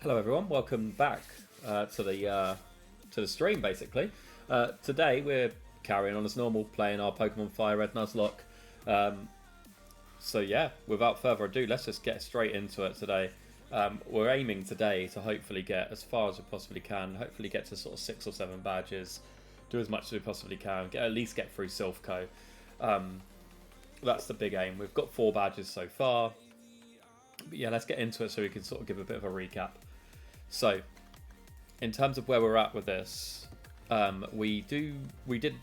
Hello everyone, welcome back to the stream. Basically, today we're carrying on as normal, playing our Pokemon Fire Red Nuzlocke. So yeah, without further ado, let's just get straight into it today. We're aiming today to hopefully get as far as we possibly can. Hopefully get to sort of 6 or 7 badges. Do as much as we possibly can. At least get through Silphco. That's the big aim. We've got 4 badges so far. But yeah, let's get into it so we can sort of give a bit of a recap. So, in terms of where we're at with this, we did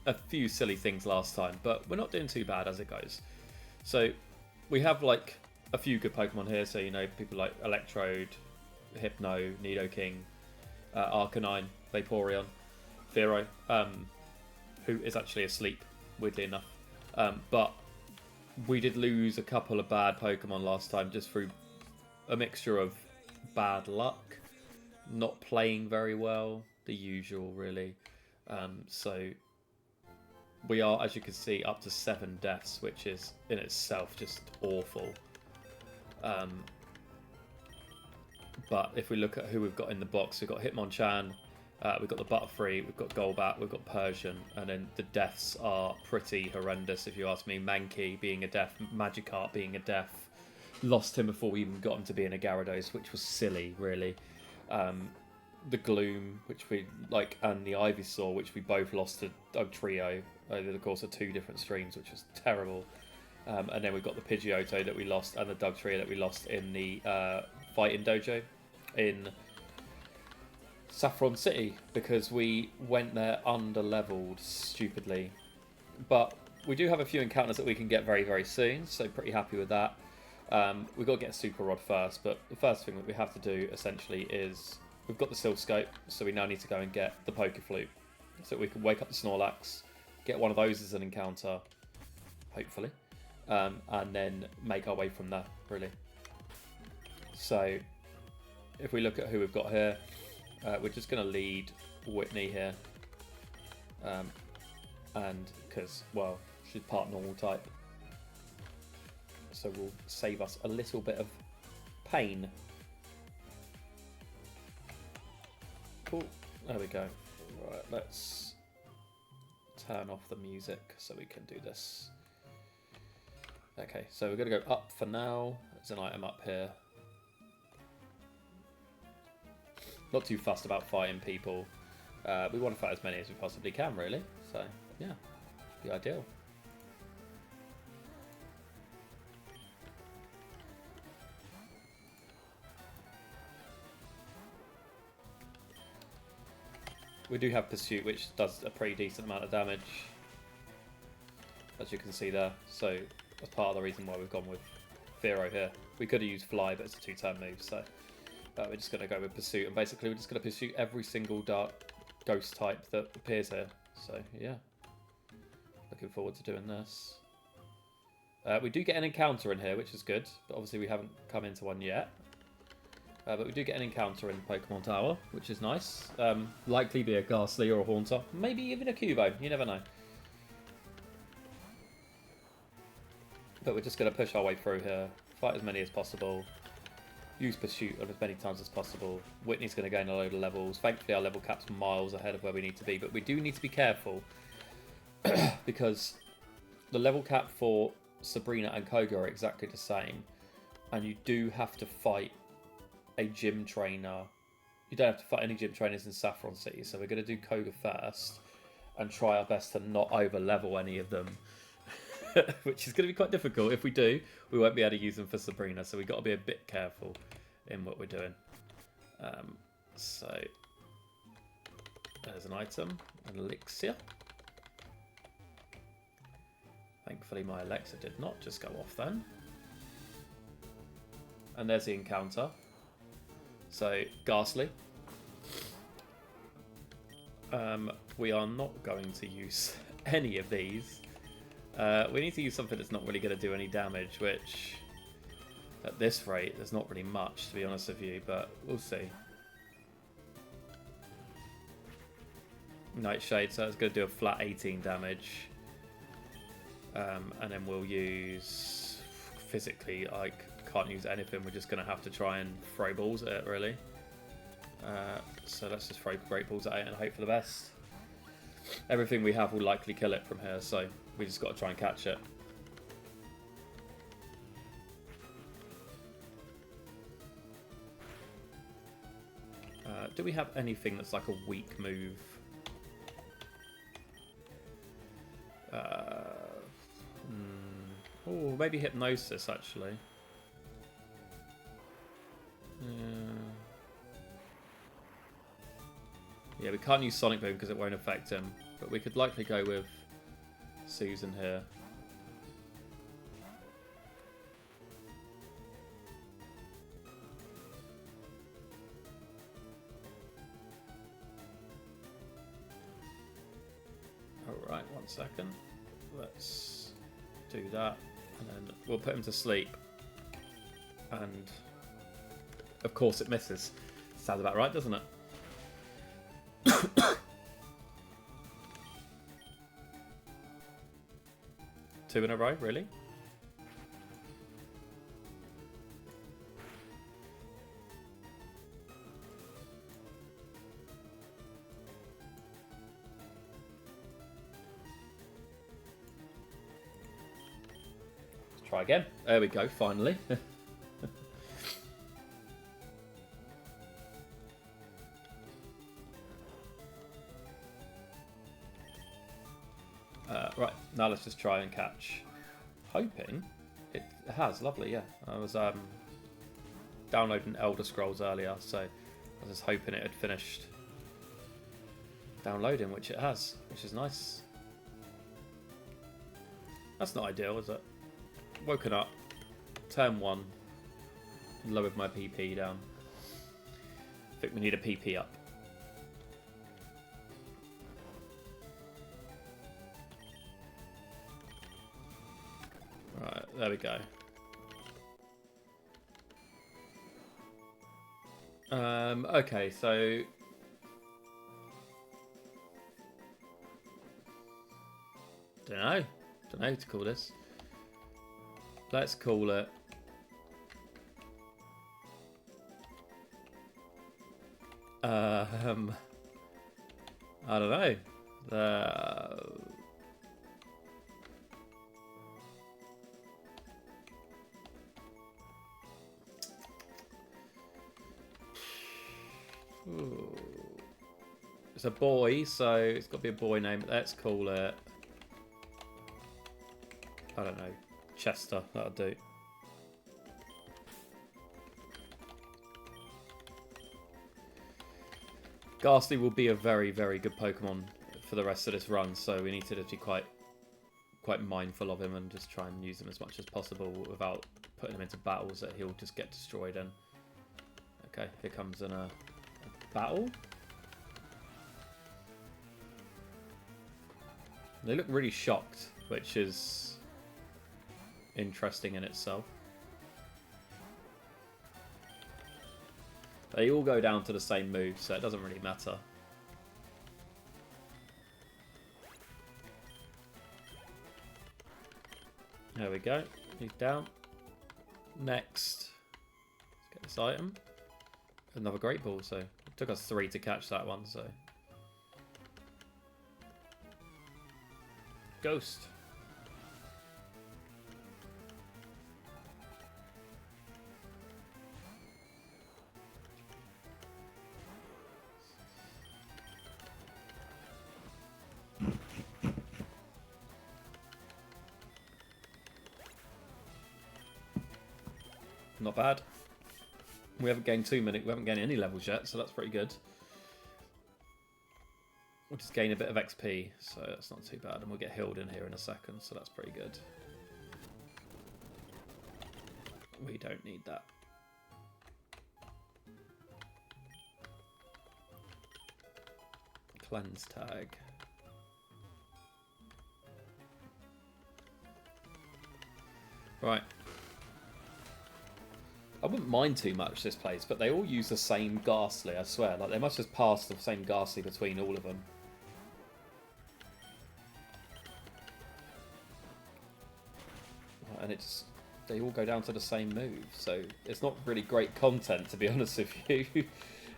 a few silly things last time, but we're not doing too bad as it goes. So, we have like a few good Pokemon here. So people like Electrode, Hypno, Nidoking, Arcanine, Vaporeon, Fearow, who is actually asleep, weirdly enough. But we did lose a couple of bad Pokemon last time just through a mixture of bad luck, not playing very well, the usual really. So we are, as you can see, up to 7 deaths, which is in itself just awful. But if we look at who we've got in the box, we've got Hitmonchan, we've got the Butterfree, we've got Golbat, we've got Persian, and then the deaths are pretty horrendous if you ask me. Mankey being a death, Magikarp being a death. Lost him before we even got him to being a Gyarados, which was silly, really. The Gloom, which we like, and the Ivysaur, which we both lost to Dugtrio over the course of 2 different streams, which was terrible. And then we've got the Pidgeotto that we lost and the Dugtrio that we lost in the Fighting Dojo in Saffron City because we went there under-leveled stupidly. But we do have a few encounters that we can get very, very soon, so pretty happy with that. We've got to get a Super Rod first, but the first thing that we have to do essentially is we've got the Silphscope, so we now need to go and get the Pokeflute so we can wake up the Snorlax, get one of those as an encounter, hopefully, and then make our way from there, really. So if we look at who we've got here, we're just going to lead Whitney here, and because, well, she's part normal type. So will save us a little bit of pain. Cool. There we go. Right, let's turn off the music so we can do this. Okay, so we're going to go up for now. There's an item up here. Not too fussed about fighting people. We want to fight as many as we possibly can, really. So, yeah, be ideal. We do have Pursuit, which does a pretty decent amount of damage, as you can see there. So that's part of the reason why we've gone with Fearow here. We could have used Fly, but it's a 2-turn move, so we're just going to go with Pursuit. And basically, we're just going to pursue every single dark ghost type that appears here. So yeah, looking forward to doing this. We do get an encounter in here, which is good, but obviously we haven't come into one yet. But we do get an encounter in Pokemon Tower, which is nice. Likely be a Ghastly or a Haunter. Maybe even a Cubo. You never know. But we're just going to push our way through here. Fight as many as possible. Use Pursuit as many times as possible. Whitney's going to gain a load of levels. Thankfully, our level cap's miles ahead of where we need to be. But we do need to be careful. Because the level cap for Sabrina and Koga are exactly the same. And you do have to fight a gym trainer. You don't have to fight any gym trainers in Saffron City, so we're going to do Koga first and try our best to not over level any of them, which is going to be quite difficult. If we do, we won't be able to use them for Sabrina, so we've got to be a bit careful in what we're doing. So there's an item, an elixir. Thankfully my Alexa did not just go off then. And there's the encounter. So, Ghastly. We are not going to use any of these. We need to use something that's not really going to do any damage, which at this rate, there's not really much, to be honest with you, but we'll see. Nightshade, so it's going to do a flat 18 damage. And then we'll use physically like can't use anything, we're just going to have to try and throw balls at it, really. So let's just throw great balls at it and hope for the best. Everything we have will likely kill it from here, so we just got to try and catch it. Do we have anything that's like a weak move? Oh, maybe Hypnosis, actually. Yeah, we can't use Sonic Boom because it won't affect him. But we could likely go with Susan here. Alright, 1 second. Let's do that. And then we'll put him to sleep. And of course it misses. Sounds about right, doesn't it? Two in a row, really? Let's try again. There we go, finally. Right, now let's just try and catch. Hoping it has, lovely, yeah. I was downloading Elder Scrolls earlier, so I was just hoping it had finished downloading, which it has, which is nice. That's not ideal, is it? Woken up, turn 1, lowered my PP down. I think we need a PP up. Right, there we go. Okay, so don't know what to call this. Let's call it I don't know. Ooh. It's a boy, so it's got to be a boy name. Let's call it, I don't know, Chester. That'll do. Ghastly will be a very, very good Pokemon for the rest of this run, so we need to just be quite mindful of him and just try and use him as much as possible without putting him into battles that he'll just get destroyed in. Okay, here comes a battle. They look really shocked, which is interesting in itself. They all go down to the same move, so it doesn't really matter. There we go. He's down. Next, let's get this item. Another Great Ball, so it took us 3 to catch that one, so. Ghost. Not bad. We haven't gained we haven't gained any levels yet, so that's pretty good. We'll just gain a bit of XP, so that's not too bad, and we'll get healed in here in a second, so that's pretty good. We don't need that. Cleanse tag. Right. I wouldn't mind too much this place, but they all use the same Ghastly, I swear. Like, they must just pass the same Ghastly between all of them. And it just they all go down to the same move, so it's not really great content, to be honest with you.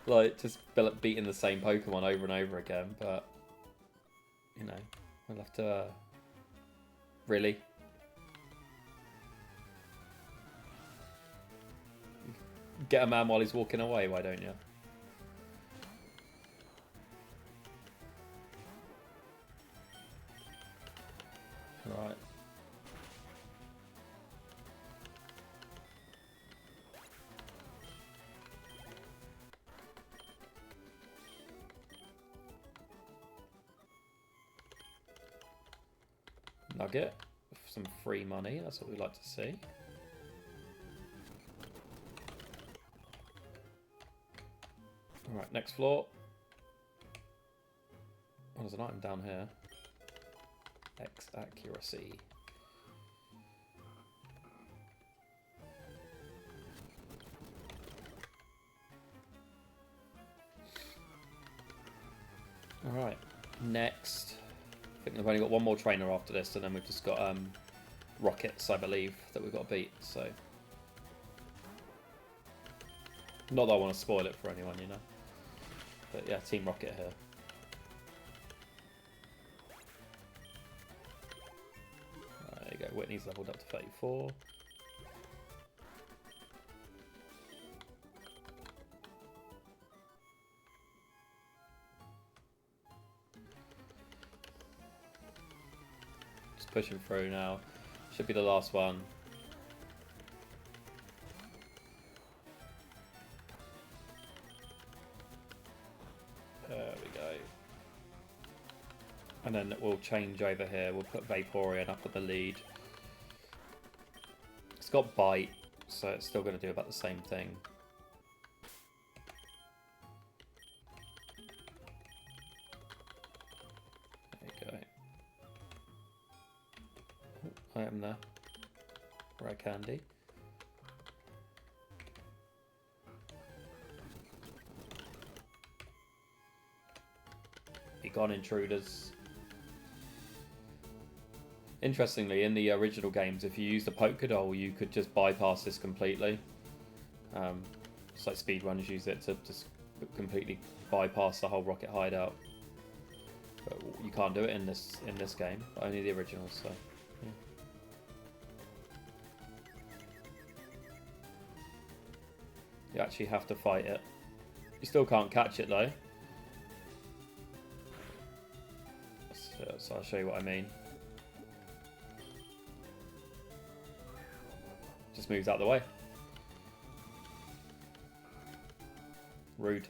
Like, just beating the same Pokemon over and over again, but, you know, we'll have to, really? Get a man while he's walking away, why don't you? Right. Nugget. Some free money, that's what we like to see. Alright, next floor. Oh, there's an item down here. X accuracy. Alright, next. I think we've only got one more trainer after this, and then we've just got Rockets, I believe, that we've got to beat, so. Not that I want to spoil it for anyone, you know. But yeah, Team Rocket here. There you go, Whitney's leveled up to 34. Just pushing through now. Should be the last one. There we go. And then we'll change over here. We'll put Vaporeon up at the lead. It's got Bite, so it's still going to do about the same thing. There you go. Oh, I am there. Rare candy. Be gone, intruders. Interestingly, in the original games, if you use the Pokédoll, you could just bypass this completely. It's like speedrunners use it to just completely bypass the whole Rocket hideout. But you can't do it in this game. Only the originals. So, yeah. You actually have to fight it. You still can't catch it though. So I'll show you what I mean. Just moves out of the way. Rude.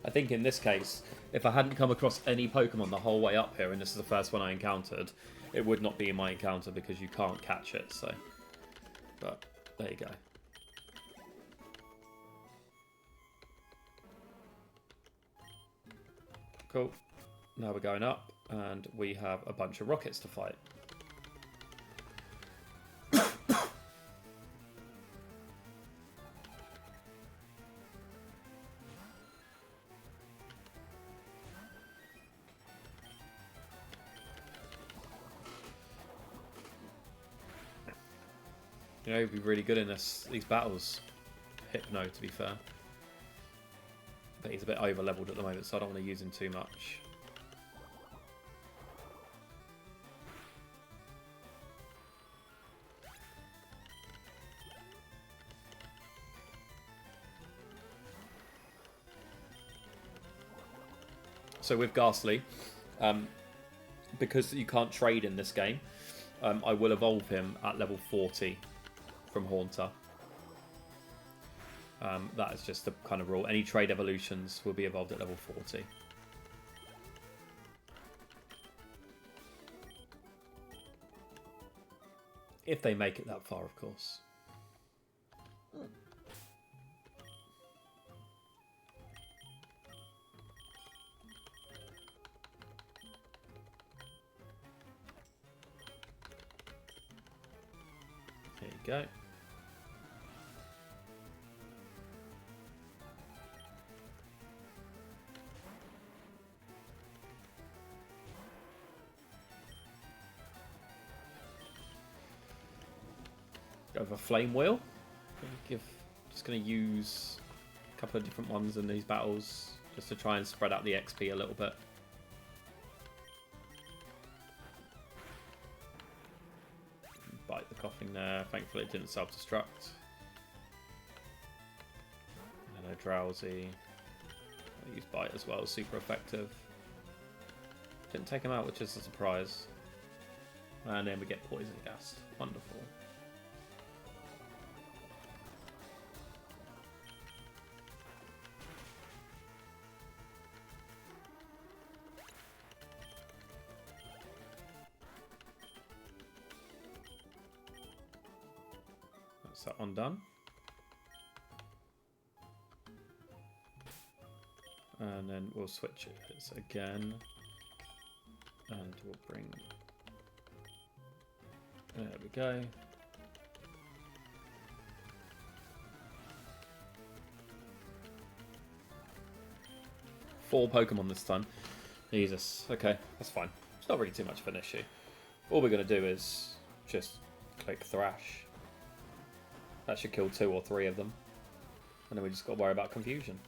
I think in this case, if I hadn't come across any Pokemon the whole way up here, and this is the first one I encountered, it would not be in my encounter because you can't catch it, so. But, there you go. Cool. Now we're going up, and we have a bunch of rockets to fight. You know, he'd be really good in these battles. Hypno, to be fair. But he's a bit over-leveled at the moment, so I don't want to use him too much. So with Ghastly, because you can't trade in this game, I will evolve him at level 40 from Haunter. That is just the kind of rule. Any trade evolutions will be evolved at level 40. If they make it that far, of course. There you go. Go with a Flame Wheel. Just going to use a couple of different ones in these battles just to try and spread out the XP a little bit. Bite the coughing there. Thankfully it didn't self-destruct. And a Drowsy. I use Bite as well, super effective. Didn't take him out, which is a surprise. And then we get Poison Gas. Wonderful. That's that one done. And then we'll switch it again. And we'll bring... There we go. Four Pokemon this time. Jesus. Okay, that's fine. It's not really too much of an issue. All we're going to do is just click Thrash. That should kill 2 or 3 of them. And then we just got to worry about confusion.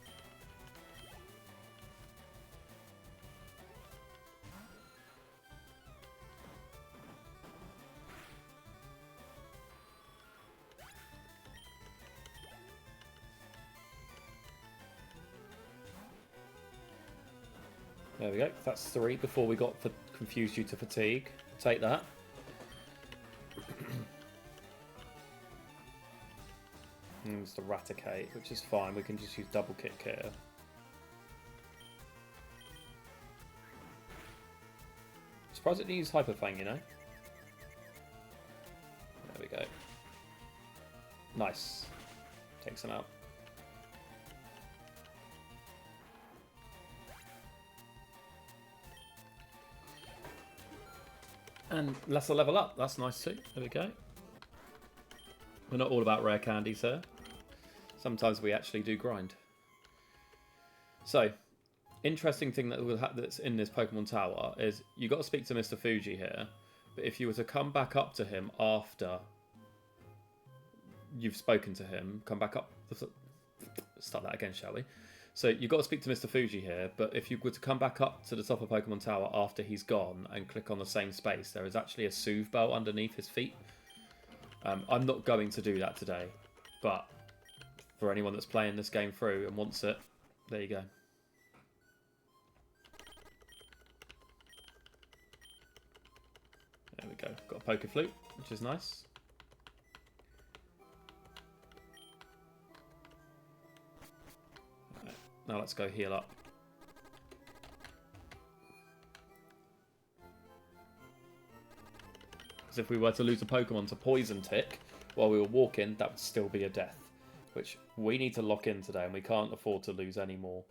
There we go. That's 3 before we got confused due to fatigue. Take that. And it's the Raticate, which is fine. We can just use double kick here. Surprised it didn't use Hyper Fang, you know? There we go. Nice. Takes him out. And lesser level up. That's nice too. There we go. We're not all about rare candies here. Sometimes we actually do grind. So, interesting thing that's in this Pokemon Tower is you got to speak to Mr. Fuji here. But if you were to come back up to him after you've spoken to him, come back up. Start that again, shall we? So you've got to speak to Mr. Fuji here, but if you were to come back up to the top of Pokemon Tower after he's gone and click on the same space, there is actually a Soothe Belt underneath his feet. I'm not going to do that today, but for anyone that's playing this game through and wants it, there you go. There we go. Got a Poke Flute, which is nice. Now let's go heal up. Because if we were to lose a Pokemon to Poison Tick while we were walking, that would still be a death. Which we need to lock in today, and we can't afford to lose any more.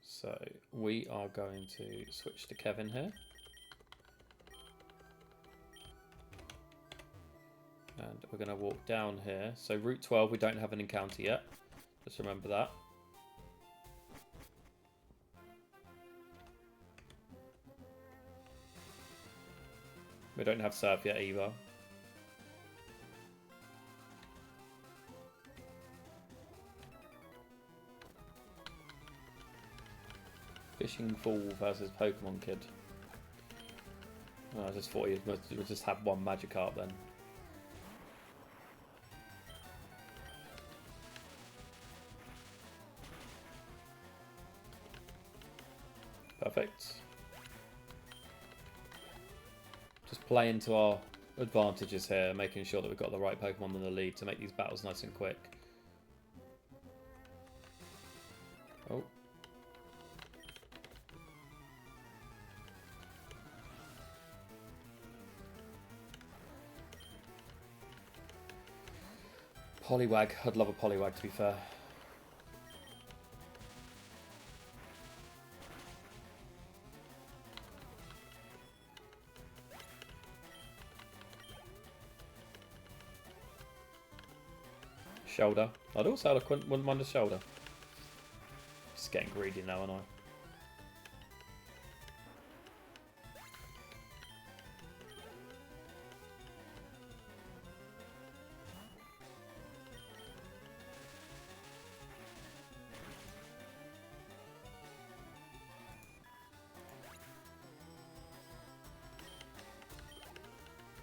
So we are going to switch to Kevin here. And we're going to walk down here. So Route 12, we don't have an encounter yet. Just remember that. We don't have Surf yet either. Fishing Fool versus Pokemon Kid. Oh, I just thought we'd just have one Magikarp then. Perfect. Just play into our advantages here, making sure that we've got the right Pokemon in the lead to make these battles nice and quick. Oh. Poliwag. I'd love a Poliwag, to be fair. Shoulder. I'd also wouldn't mind a Shoulder. Just getting greedy now, aren't I?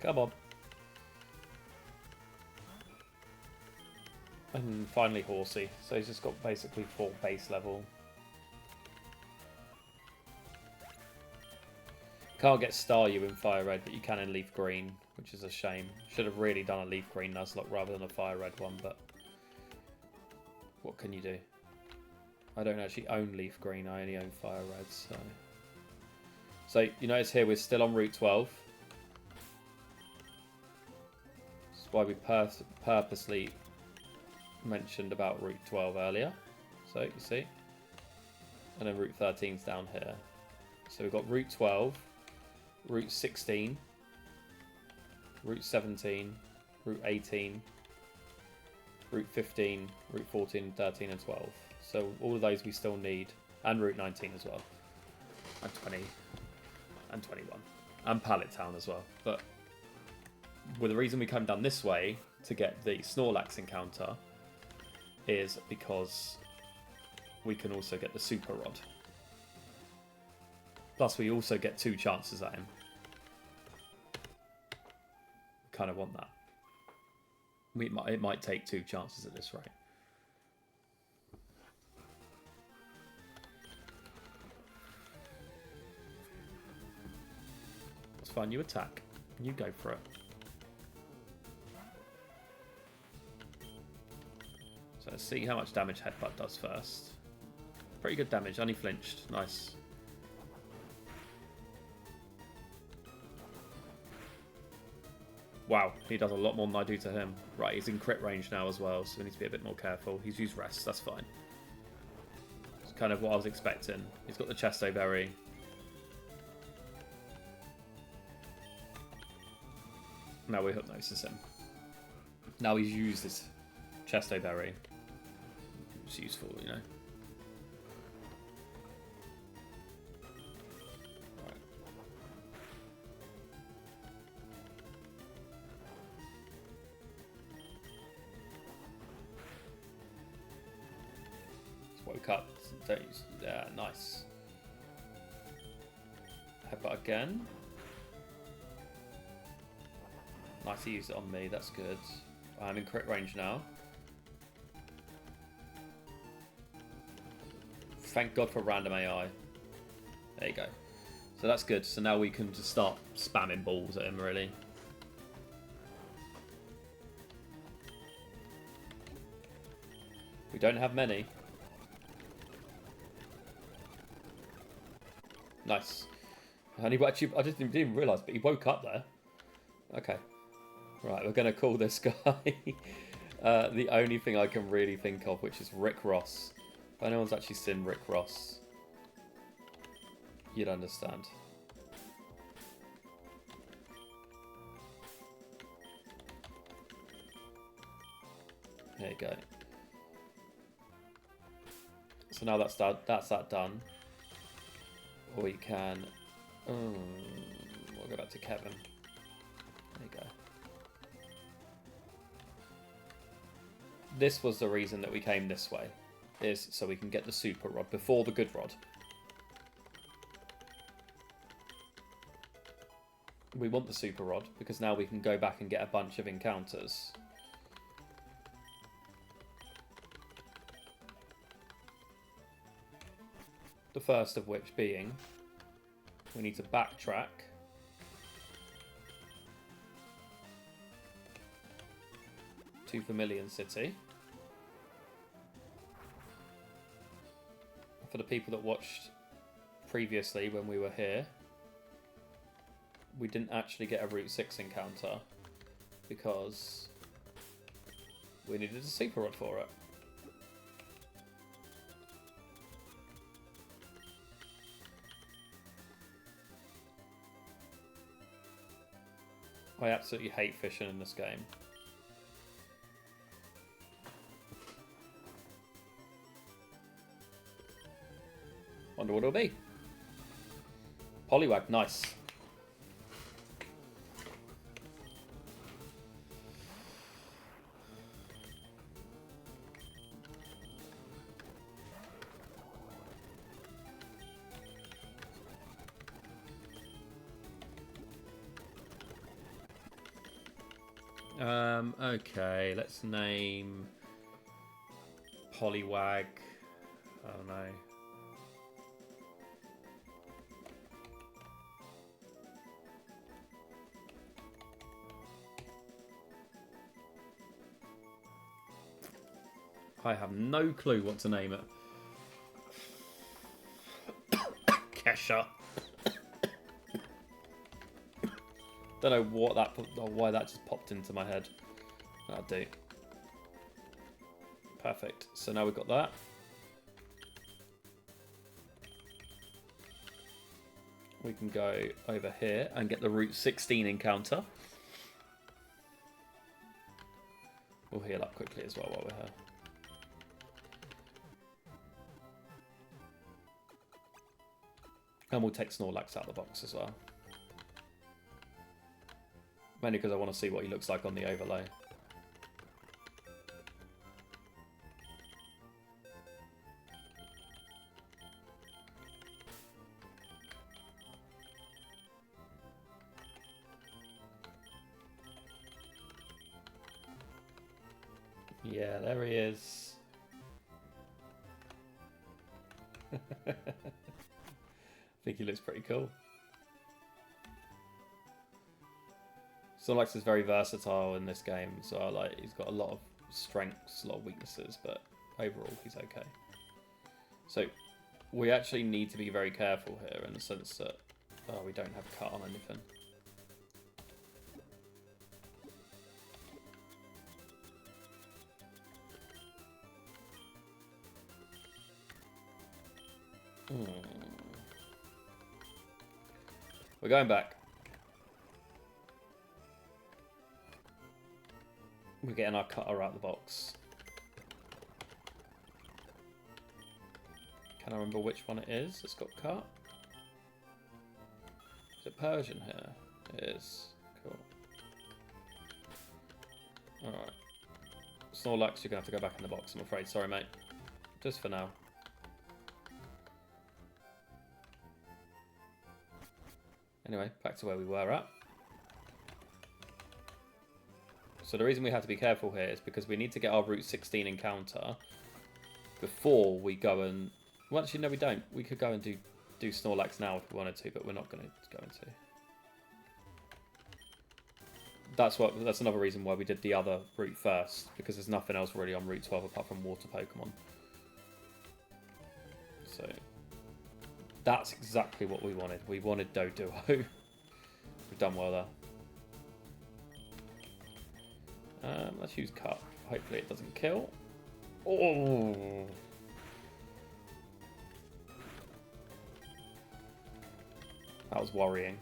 Come on. And finally Horsey. So he's just got basically 4 base level. Can't get Staryu in Fire Red, but you can in Leaf Green, which is a shame. Should have really done a Leaf Green Nuzlocke rather than a Fire Red one, but what can you do? I don't actually own Leaf Green, I only own Fire Red, so you notice here we're still on Route 12. That's why we purposely mentioned about Route 12 earlier. So you see, and then Route 13's down here. So we've got Route 12, Route 16, Route 17, Route 18, Route 15, Route 14, 13 and 12. So all of those we still need, and Route 19 as well, and 20, and 21, and Pallet Town as well. But well, the reason we come down this way to get the Snorlax encounter is because we can also get the Super Rod. Plus we also get 2 chances at him. Kind of want that. It might take 2 chances at this rate. It's fine, you attack. You go for it. So let's see how much damage Headbutt does first. Pretty good damage, only flinched. Nice. Wow, he does a lot more than I do to him. Right, he's in crit range now as well, so we need to be a bit more careful. He's used rest, that's fine. It's kind of what I was expecting. He's got the Chesto Berry. Now we hypnosis him. Now he's used his Chesto Berry. It's useful, you know. Woke up. Yeah, nice. Headbutt again. Nice, he used it on me. That's good. I'm in crit range now. Thank God for random AI. There you go. So that's good. So now we can just start spamming balls at him, really. We don't have many. Nice. And he actually, I didn't even realise, but he woke up there. Okay. Right, we're going to call this guy the only thing I can really think of, which is Rick Ross. If anyone's actually seen Rick Ross, you'd understand. There you go. So now that's that done. Or we can... we'll go back to Kevin. There you go. This was the reason that we came this way. Is so we can get the Super Rod before the Good Rod. We want the Super Rod because now we can go back and get a bunch of encounters. The first of which being, we need to backtrack to Vermilion City. For the people that watched previously when we were here, we didn't actually get a Route 6 encounter because we needed a Super Rod for it. I absolutely hate fishing in this game. Wonder what it'll be. Poliwag, nice. Okay, let's name Poliwag. I don't know. I have no clue what to name it. Kesha. Don't know why that just popped into my head. That'll do. Perfect. So now we've got that. We can go over here and get the Route 16 encounter. We'll heal up quickly as well while we're here. And we'll take Snorlax out of the box as well. Mainly because I want to see what he looks like on the overlay. Yeah, there he is. I think he looks pretty cool. Snorlax is very versatile in this game, so like he's got a lot of strengths, a lot of weaknesses, but overall he's okay. So we actually need to be very careful here in the sense that we don't have cut on anything. We're going back. We're getting our cutter out of the box. Can I remember which one it is that's got cut? Is it Persian here? It is. Cool. Alright. Snorlax, you're going to have to go back in the box, I'm afraid. Sorry, mate. Just for now. Anyway, back to where we were at. So the reason we have to be careful here is because we need to get our Route 16 encounter before we go and... Well, actually, no, we don't. We could go and do Snorlax now if we wanted to, but we're not going to go into. That's another reason why we did the other route first, because there's nothing else really on Route 12 apart from water Pokemon. So that's exactly what we wanted. We wanted Doduo. We've done well there. Let's use Cut. Hopefully it doesn't kill. Oh! That was worrying.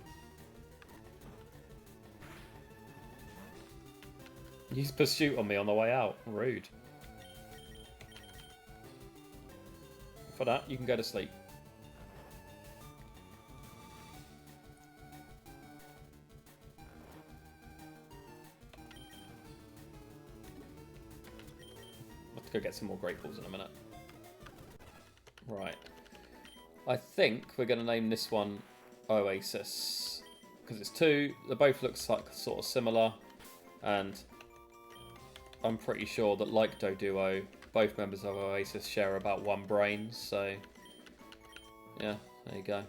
Use Pursuit on me on the way out. Rude. For that, you can go to sleep. Go get some more Great Balls in a minute. Right. I think we're going to name this one Oasis. Because it's two. They both look like sort of similar. And I'm pretty sure that, like Doduo, both members of Oasis share about one brain. So, yeah, there you go.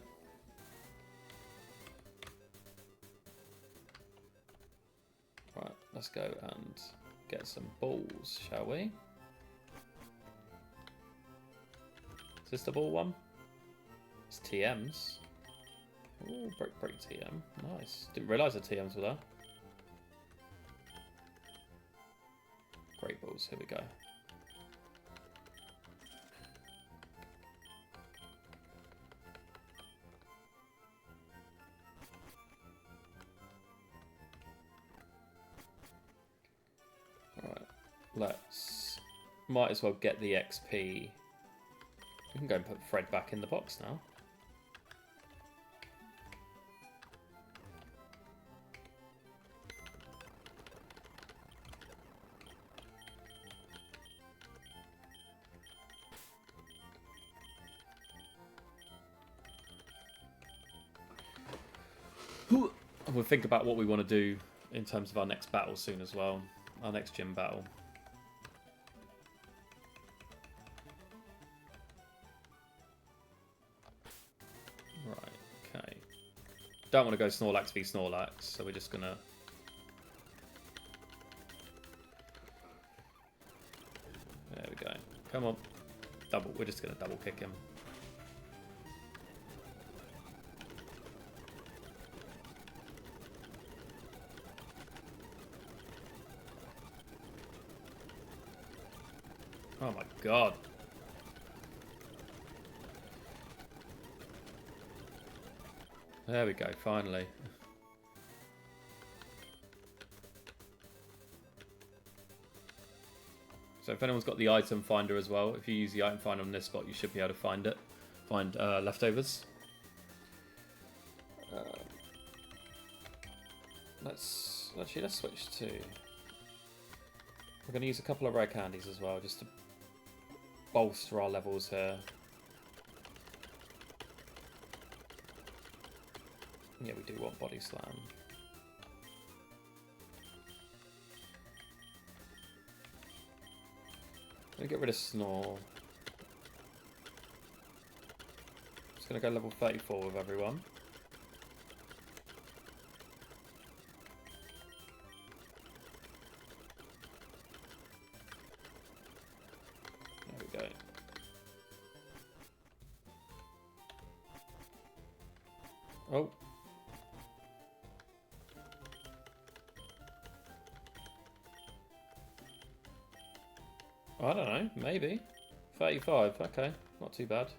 Right, let's go and get some balls, shall we? Is this the ball one? It's TMs. Ooh, break TM. Nice. Didn't realise the TMs were there. Great balls. Here we go. Alright. Let's... Might as well get the XP... We can go and put Fred back in the box now. We'll think about what we want to do in terms of our next battle soon as well. Our next gym battle. Right, okay. Don't want to go Snorlax v Snorlax, so we're just gonna... There we go. Come on. Double. We're just gonna double kick him. Oh my god. There we go, finally. So if anyone's got the item finder as well, if you use the item finder on this spot, you should be able to find it. Find leftovers. Let's switch to... We're going to use a couple of rare candies as well, just to bolster our levels here. Yeah, we do want Body Slam. Let me get rid of Snore. Just going to go level 34 with everyone. There we go. Oh. I don't know, maybe. 35, okay, not too bad.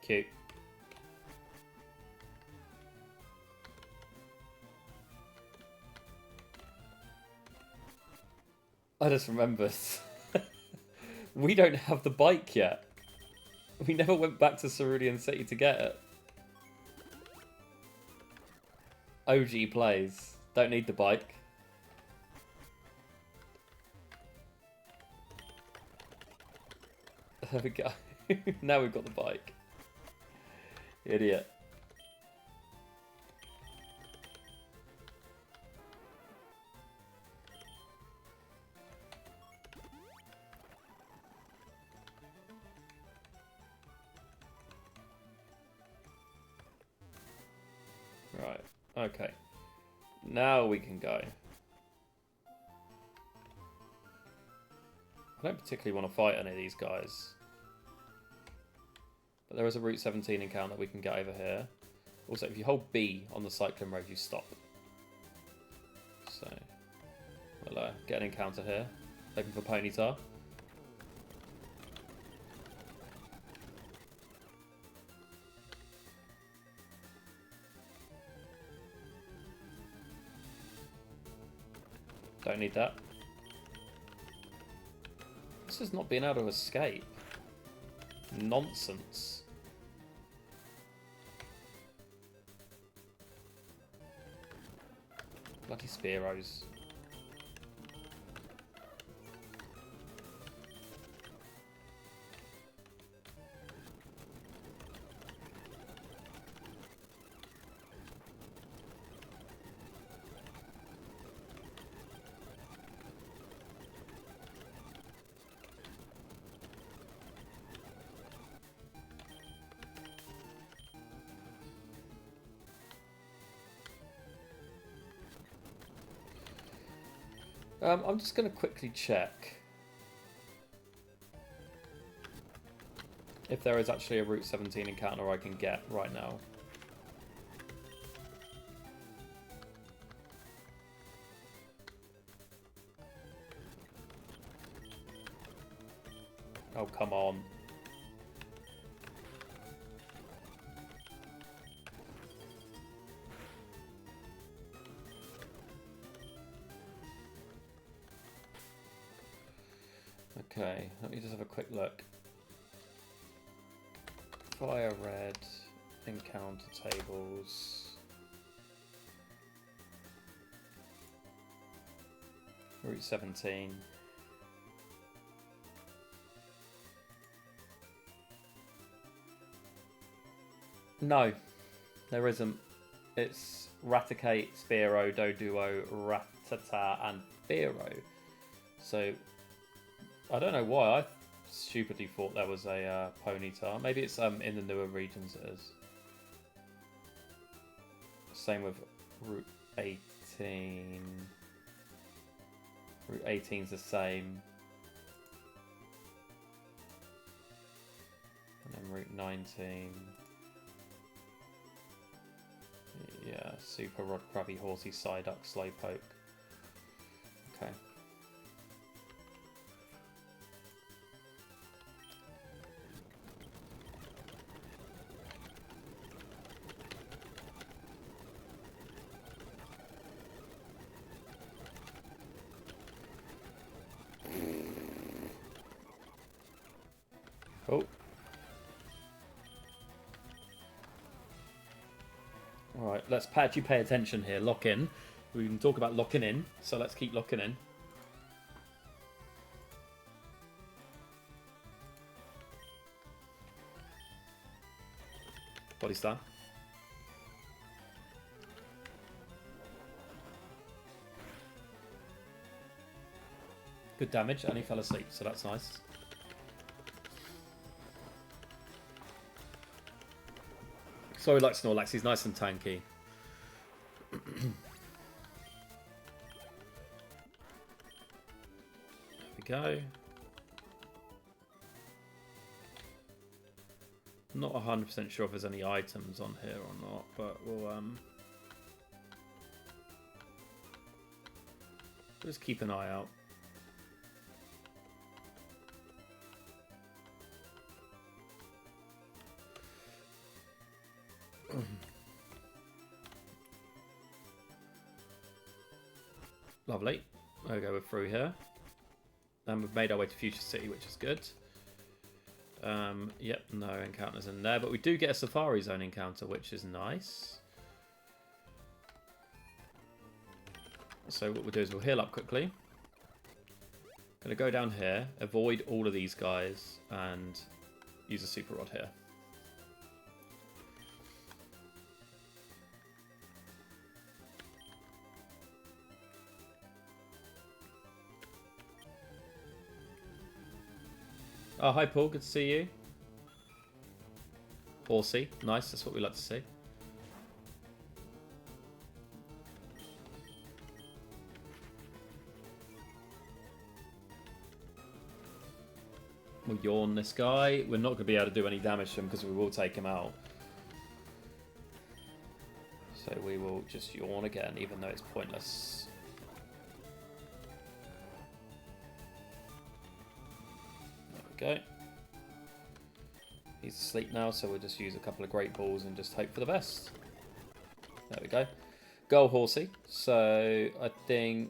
Cute. I just remembered. We don't have the bike yet. We never went back to Cerulean City to get it. OG plays. Don't need the bike. There we go. Now we've got the bike. Idiot. Right. Okay. Now we can go. I don't particularly want to fight any of these guys. But there is a Route 17 encounter we can get over here. Also, if you hold B on the cycling road, you stop. So, we'll get an encounter here. Hoping for Ponyta. Don't need that. This is not being able to escape. Nonsense. Bloody Spearows. I'm just going to quickly check if there is actually a Route 17 encounter I can get right now. Oh, come on. Okay, let me just have a quick look. Fire red, encounter tables. Route 17. No, there isn't. It's Raticate, Spearow, Doduo, Rattata, and Fearow. So, I don't know why. I stupidly thought there was a Ponyta. Maybe it's in the newer regions it is. Same with Route 18. Route 18's the same. And then Route 19. Yeah, Super Rod, Krabby, Horsey, Psyduck, Slowpoke. Okay. Oh. Alright, let's actually pay attention here. Lock in. We can talk about locking in, so let's keep locking in. Body slam. Good damage, and he fell asleep, so that's nice. Sorry, like Snorlax, he's nice and tanky. There we go. Not 100% sure if there's any items on here or not, but we'll just keep an eye out. Lovely. There we go, we're through here. And we've made our way to Future City, which is good. Yep, no encounters in there, but we do get a Safari Zone encounter, which is nice. So what we'll do is we'll heal up quickly. Gonna go down here, avoid all of these guys, and use a Super Rod here. Oh, hi Paul, good to see you. Horsey, nice, that's what we like to see. We'll yawn this guy. We're not going to be able to do any damage to him because we will take him out. So we will just yawn again, even though it's pointless. Go. He's asleep now, so we'll just use a couple of Great Balls and just hope for the best. There we go. Go Horsey. So I think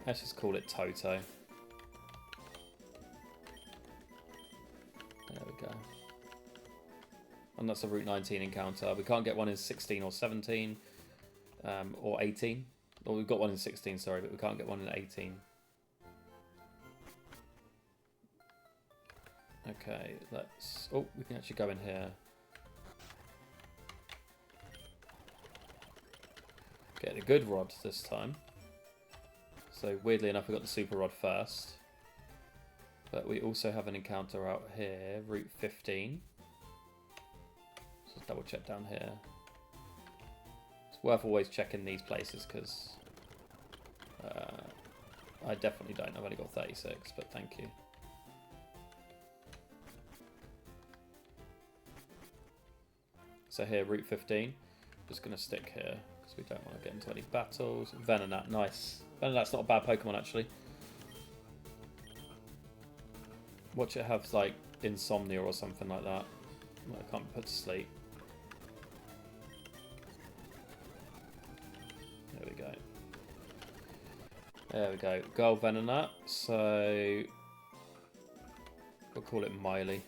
let's just call it Toto. There we go. And that's a Route 19 encounter. We can't get one in 16 or 17 or 18. Well, we've got one in 16, sorry, but we can't get one in 18. Okay, let's... Oh, we can actually go in here. Get a good rod this time. So, weirdly enough, we got the Super Rod first. But we also have an encounter out here, Route 15. So, let's double check down here. It's worth always checking these places, because I definitely don't. I've only got 36, but thank you. So here, Route 15. Just going to stick here, because we don't want to get into any battles. Venonat, nice. Venonat's not a bad Pokemon, actually. Watch it have, like, insomnia or something like that. I can't be put to sleep. There we go. There we go. Girl Venonat. So we'll call it Miley.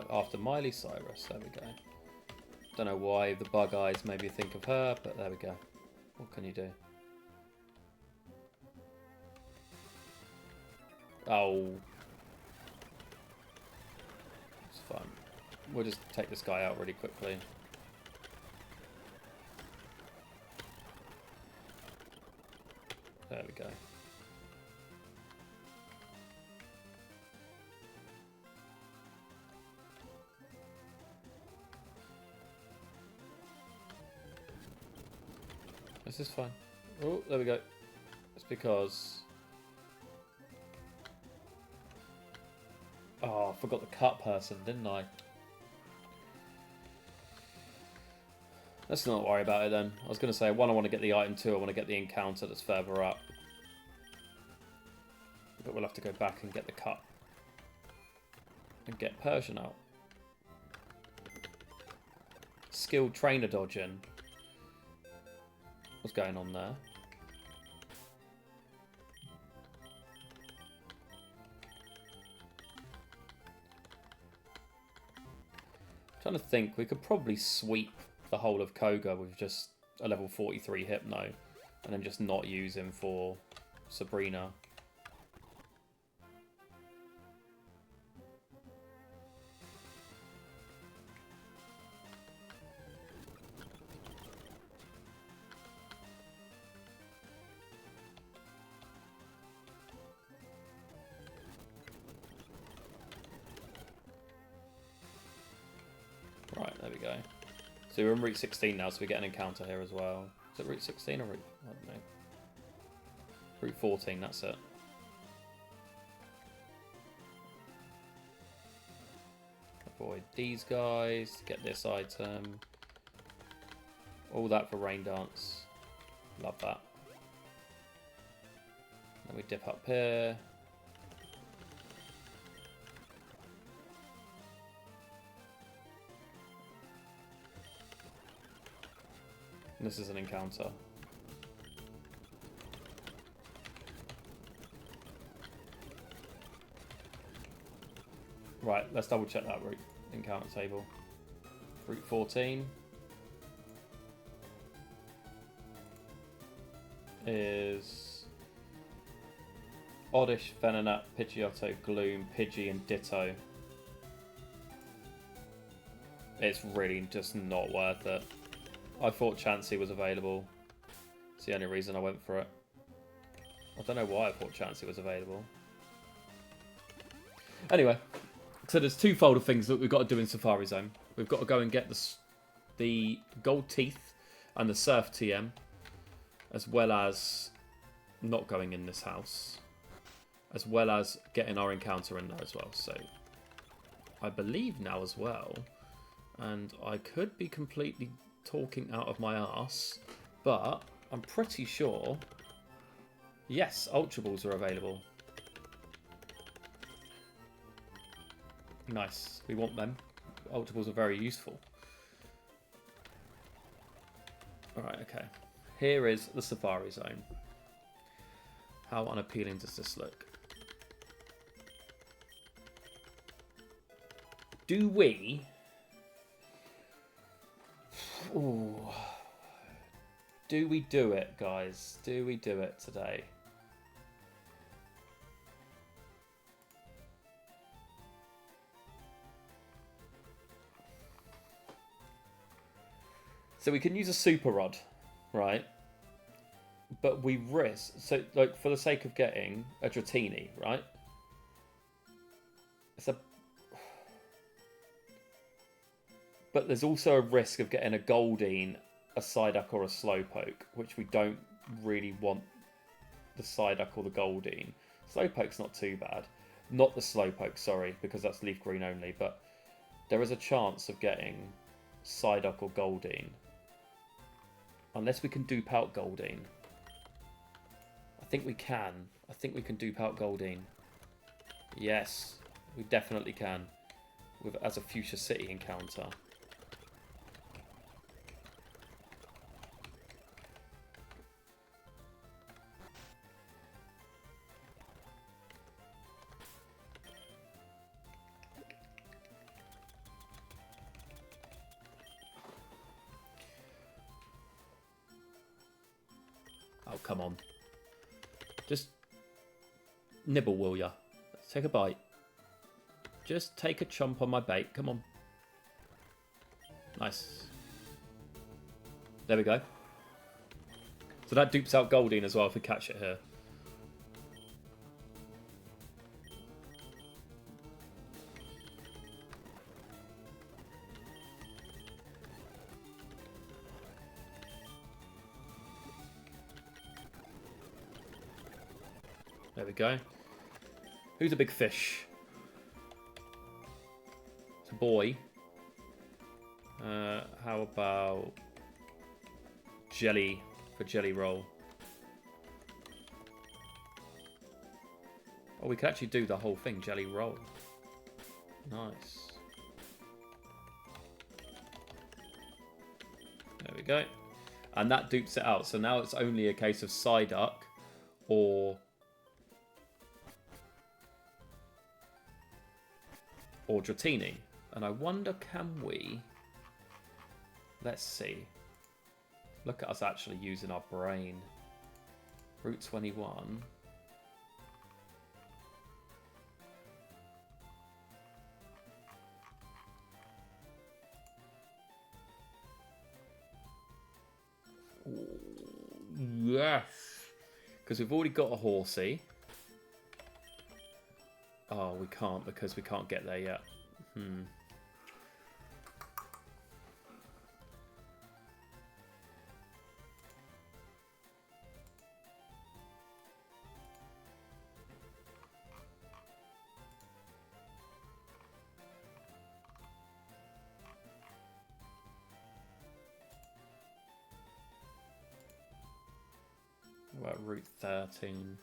After Miley Cyrus. There we go. Don't know why the bug eyes made me think of her, but there we go. What can you do? Oh. fine. We'll just take this guy out really quickly. There we go. This is fine. Oh, there we go. It's because... Oh, I forgot the cut person, didn't I? Let's not worry about it then. I was going to say, one, I want to get the item, two, I want to get the encounter that's further up. But we'll have to go back and get the cut. And get Persian out. Skilled trainer dodging. What's going on there? I'm trying to think, we could probably sweep the whole of Koga with just a level 43 Hypno and then just not use him for Sabrina. Right, there we go. So we're in Route 16 now, so we get an encounter here as well. Is it Route 16 or Route... I don't know. Route 14, that's it. Avoid these guys, get this item. All that for Rain Dance. Love that. Then we dip up here. This is an encounter. Right, let's double check that route encounter table. Route 14 is Oddish, Venonat, Pidgeotto, Gloom, Pidgey, and Ditto. It's really just not worth it. I thought Chansey was available. It's the only reason I went for it. I don't know why I thought Chansey was available. Anyway, so there's twofold of things that we've got to do in Safari Zone. We've got to go and get the Gold Teeth and the Surf TM, as well as not going in this house, as well as getting our encounter in there as well. So I believe now as well, and I could be completely talking out of my arse, but I'm pretty sure, yes, Ultra Balls are available. Nice, we want them. Ultra Balls are very useful. Alright, okay. Here is the Safari Zone. How unappealing does this look? Do we... Ooh. Do we do it, guys? Do we do it today? So we can use a super rod, right? But we risk, so like for the sake of getting a Dratini, right? But there's also a risk of getting a Goldeen, a Psyduck, or a Slowpoke, which we don't really want the Psyduck or the Goldeen. Slowpoke's not too bad. Not the Slowpoke, sorry, because that's Leaf Green only, but there is a chance of getting Psyduck or Goldeen. Unless we can dupe out Goldeen. I think we can. I think we can dupe out Goldeen. Yes, we definitely can. As a Fuchsia City encounter. Oh, come on. Just nibble, will ya? Let's take a bite. Just take a chomp on my bait. Come on. Nice. There we go. So that dupes out Goldeen as well if we catch it here. There we go. Who's a big fish? It's a boy. How about jelly for jelly roll? Oh, we could actually do the whole thing, jelly roll. Nice. There we go. And that dupes it out. So now it's only a case of Psyduck or Dratini. And I wonder, can we... Let's see. Look at us actually using our brain. Route 21. Yes! Because we've already got a horsey. Oh, we can't because we can't get there yet. What about Route 13?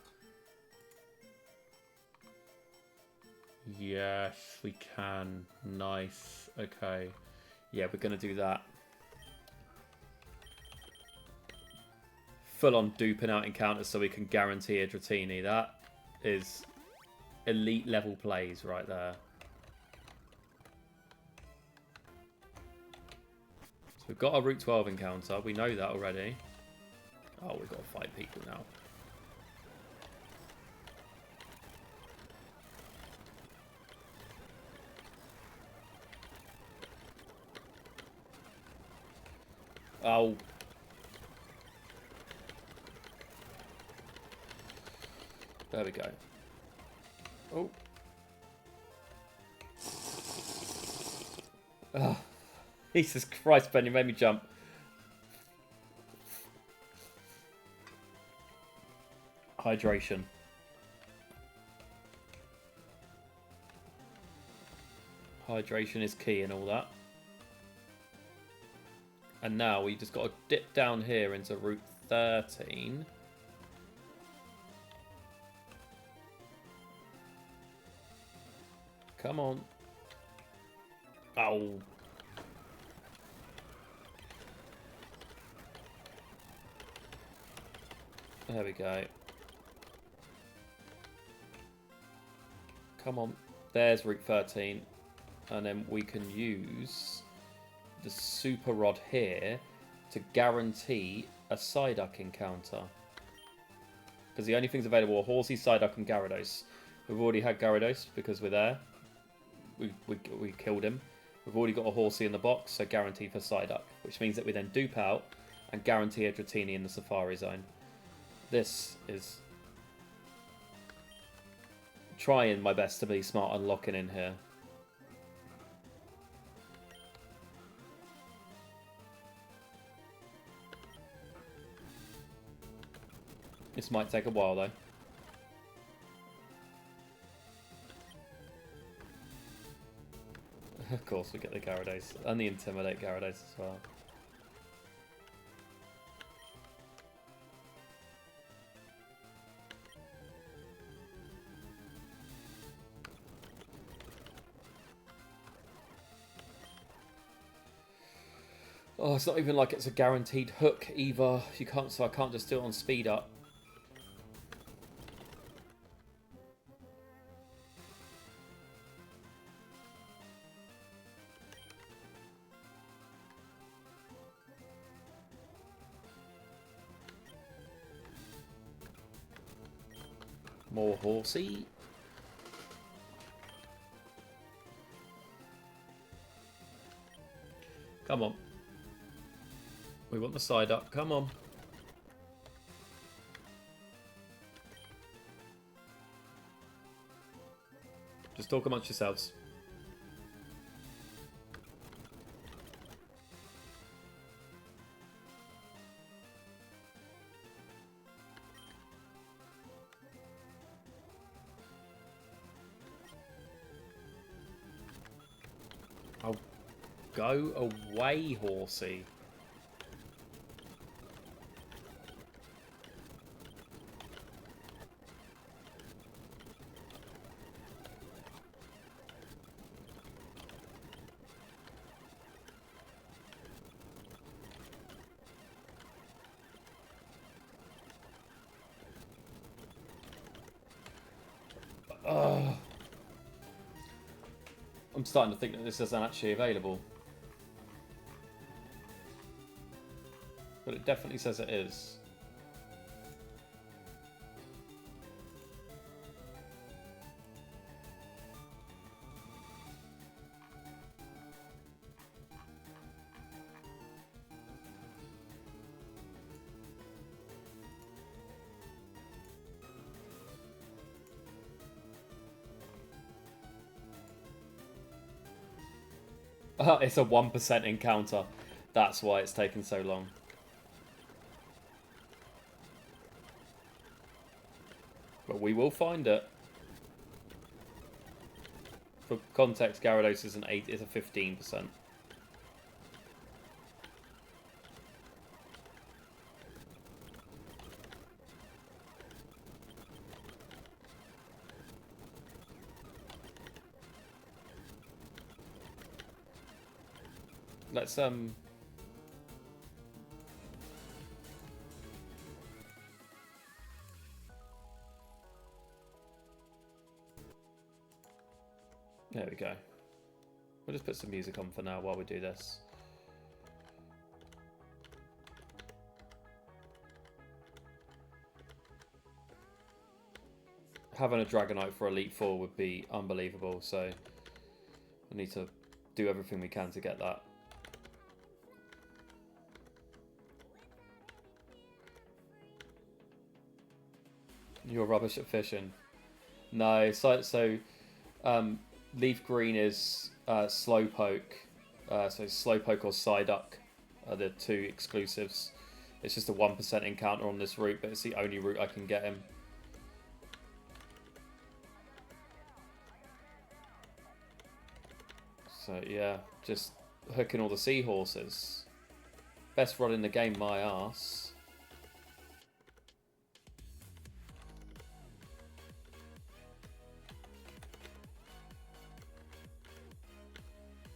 Yes, we can. Nice. Okay. Yeah, we're going to do that. Full on duping out encounters so we can guarantee a Dratini. That is elite level plays right there. So we've got our Route 12 encounter. We know that already. Oh, we've got to fight people now. Oh. There we go. Oh. Oh. Jesus Christ, Ben, you made me jump. Hydration. Hydration is key and all that. And now we just got to dip down here into Route 13. Come on. Oh. There we go. Come on. There's Route 13. And then we can use the Super Rod here to guarantee a Psyduck encounter. Because the only things available are Horsey, Psyduck, and Gyarados. We've already had Gyarados because we're there. We killed him. We've already got a Horsey in the box, so guaranteed for Psyduck. Which means that we then dupe out and guarantee a Dratini in the Safari Zone. This is trying my best to be smart and locking in here. This might take a while though. Of course we get the Gyarados and the Intimidate Gyarados as well. Oh, it's not even like it's a guaranteed hook either. You can't, so I can't just do it on speed up. More Horsey. Come on. We want the side up. Come on. Just talk amongst yourselves. Oh, go away, horsey. Oh. I'm starting to think that this isn't actually available. But it definitely says it is. It's a 1% encounter. That's why it's taken so long. But we will find it. For context, Gyarados is is a 15%. Let's There we go. We'll just put some music on for now while we do this. Having a Dragonite for Elite Four would be unbelievable, so we need to do everything we can to get that. You're rubbish at fishing. No, so Leaf Green is Slowpoke. So Slowpoke or Psyduck are the two exclusives. It's just a 1% encounter on this route, but it's the only route I can get him. So yeah, just hooking all the seahorses. Best rod in the game, my arse.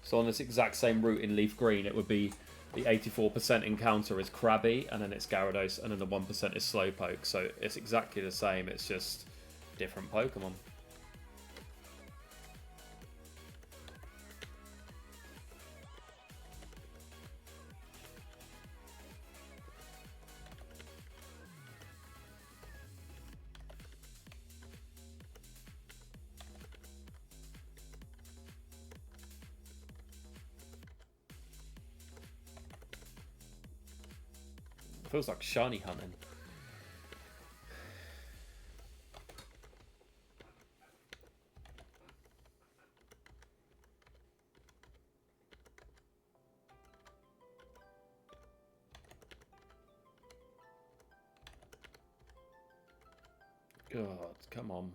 So on this exact same route in Leaf Green, it would be the 84% encounter is Krabby, and then it's Gyarados, and then the 1% is Slowpoke. So it's exactly the same, it's just different Pokemon. Feels like shiny hunting. God, come on.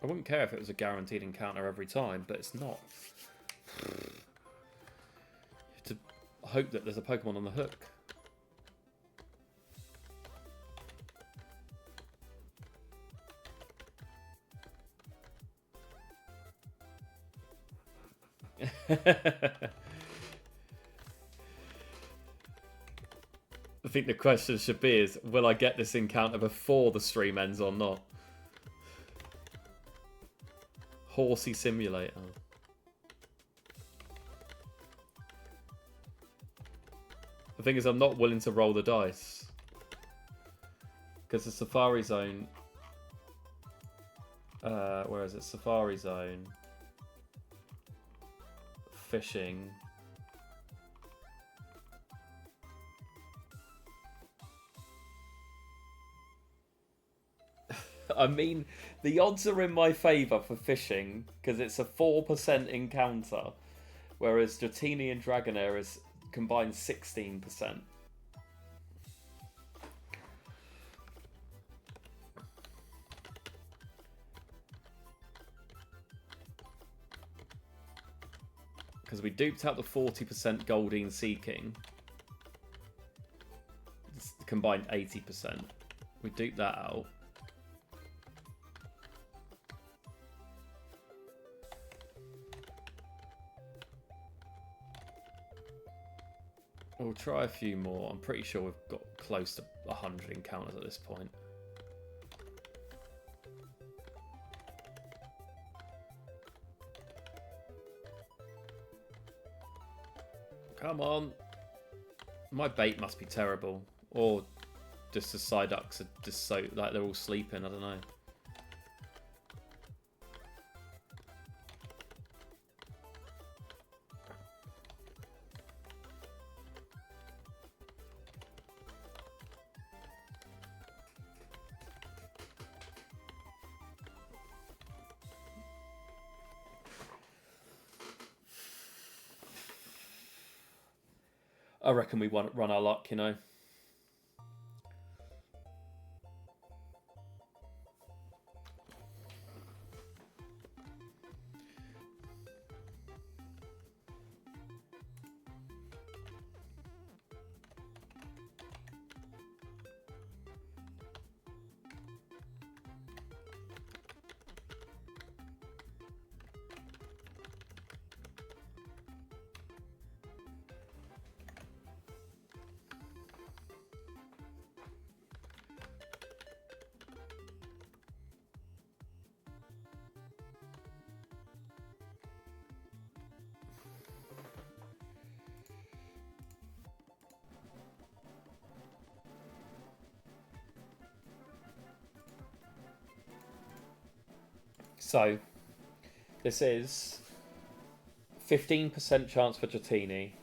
I wouldn't care if it was a guaranteed encounter every time, but it's not. To hope that there's a Pokemon on the hook. I think the question should be is, will I get this encounter before the stream ends or not? Horsey Simulator. The thing is, I'm not willing to roll the dice. Because the Safari Zone... where is it? Safari Zone. fishing. I mean, the odds are in my favour for fishing because it's a 4% encounter, whereas Dratini and Dragonair is combined 16%. Because we duped out the 40% Goldeen Seeking. It's combined 80%. We duped that out. We'll try a few more. I'm pretty sure we've got close to 100 encounters at this point. Come on. My bait must be terrible. Or just the Psyducks are just so, like, they're all sleeping. I don't know. I reckon we run our luck, you know. So, this is 15% chance for Dratini,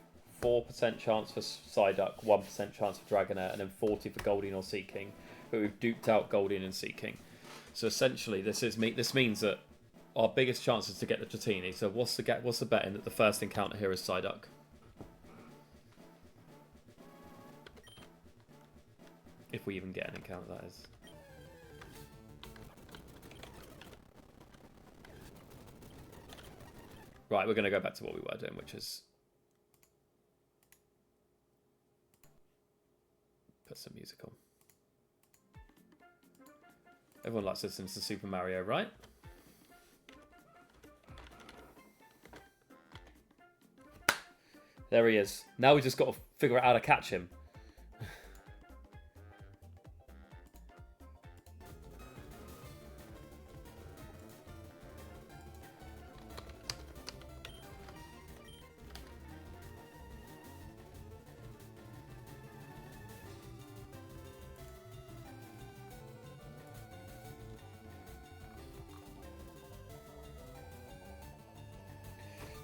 4% chance for Psyduck, 1% chance for Dragonair, and then 40 for Goldeen or Seeking. But we've duped out Goldeen and Seeking. So essentially, this means that our biggest chance is to get the Dratini. So what's the betting that the first encounter here is Psyduck? If we even get an encounter, that is. Right, we're going to go back to what we were doing, which is put some music on. Everyone likes listening to Super Mario, right? There he is. Now we just got to figure out how to catch him.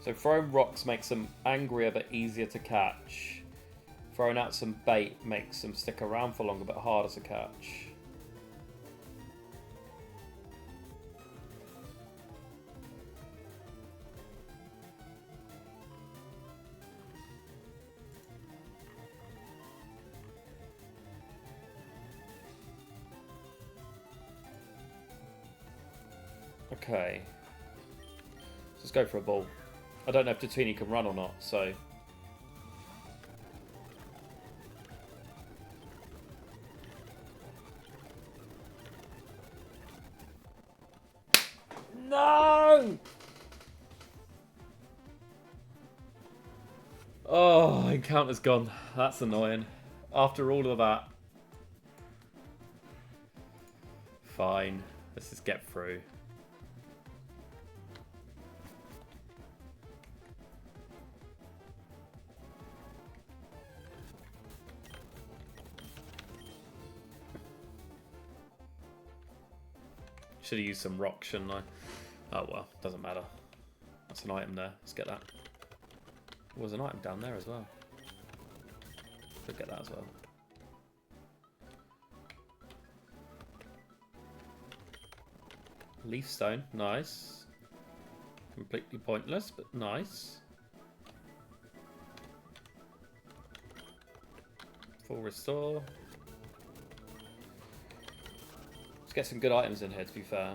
So throwing rocks makes them angrier but easier to catch. Throwing out some bait makes them stick around for longer but harder to catch. Okay. Let's go for a ball. I don't know if Dratini can run or not, so... No! Oh, encounter's gone. That's annoying. After all of that. Fine. Let's just get through. Should have used some rock, shouldn't I? Oh well, doesn't matter. That's an item there. Let's get that. There was an item down there as well. Could get that as well. Leaf stone, nice. Completely pointless, but nice. Full restore. Let's get some good items in here, to be fair.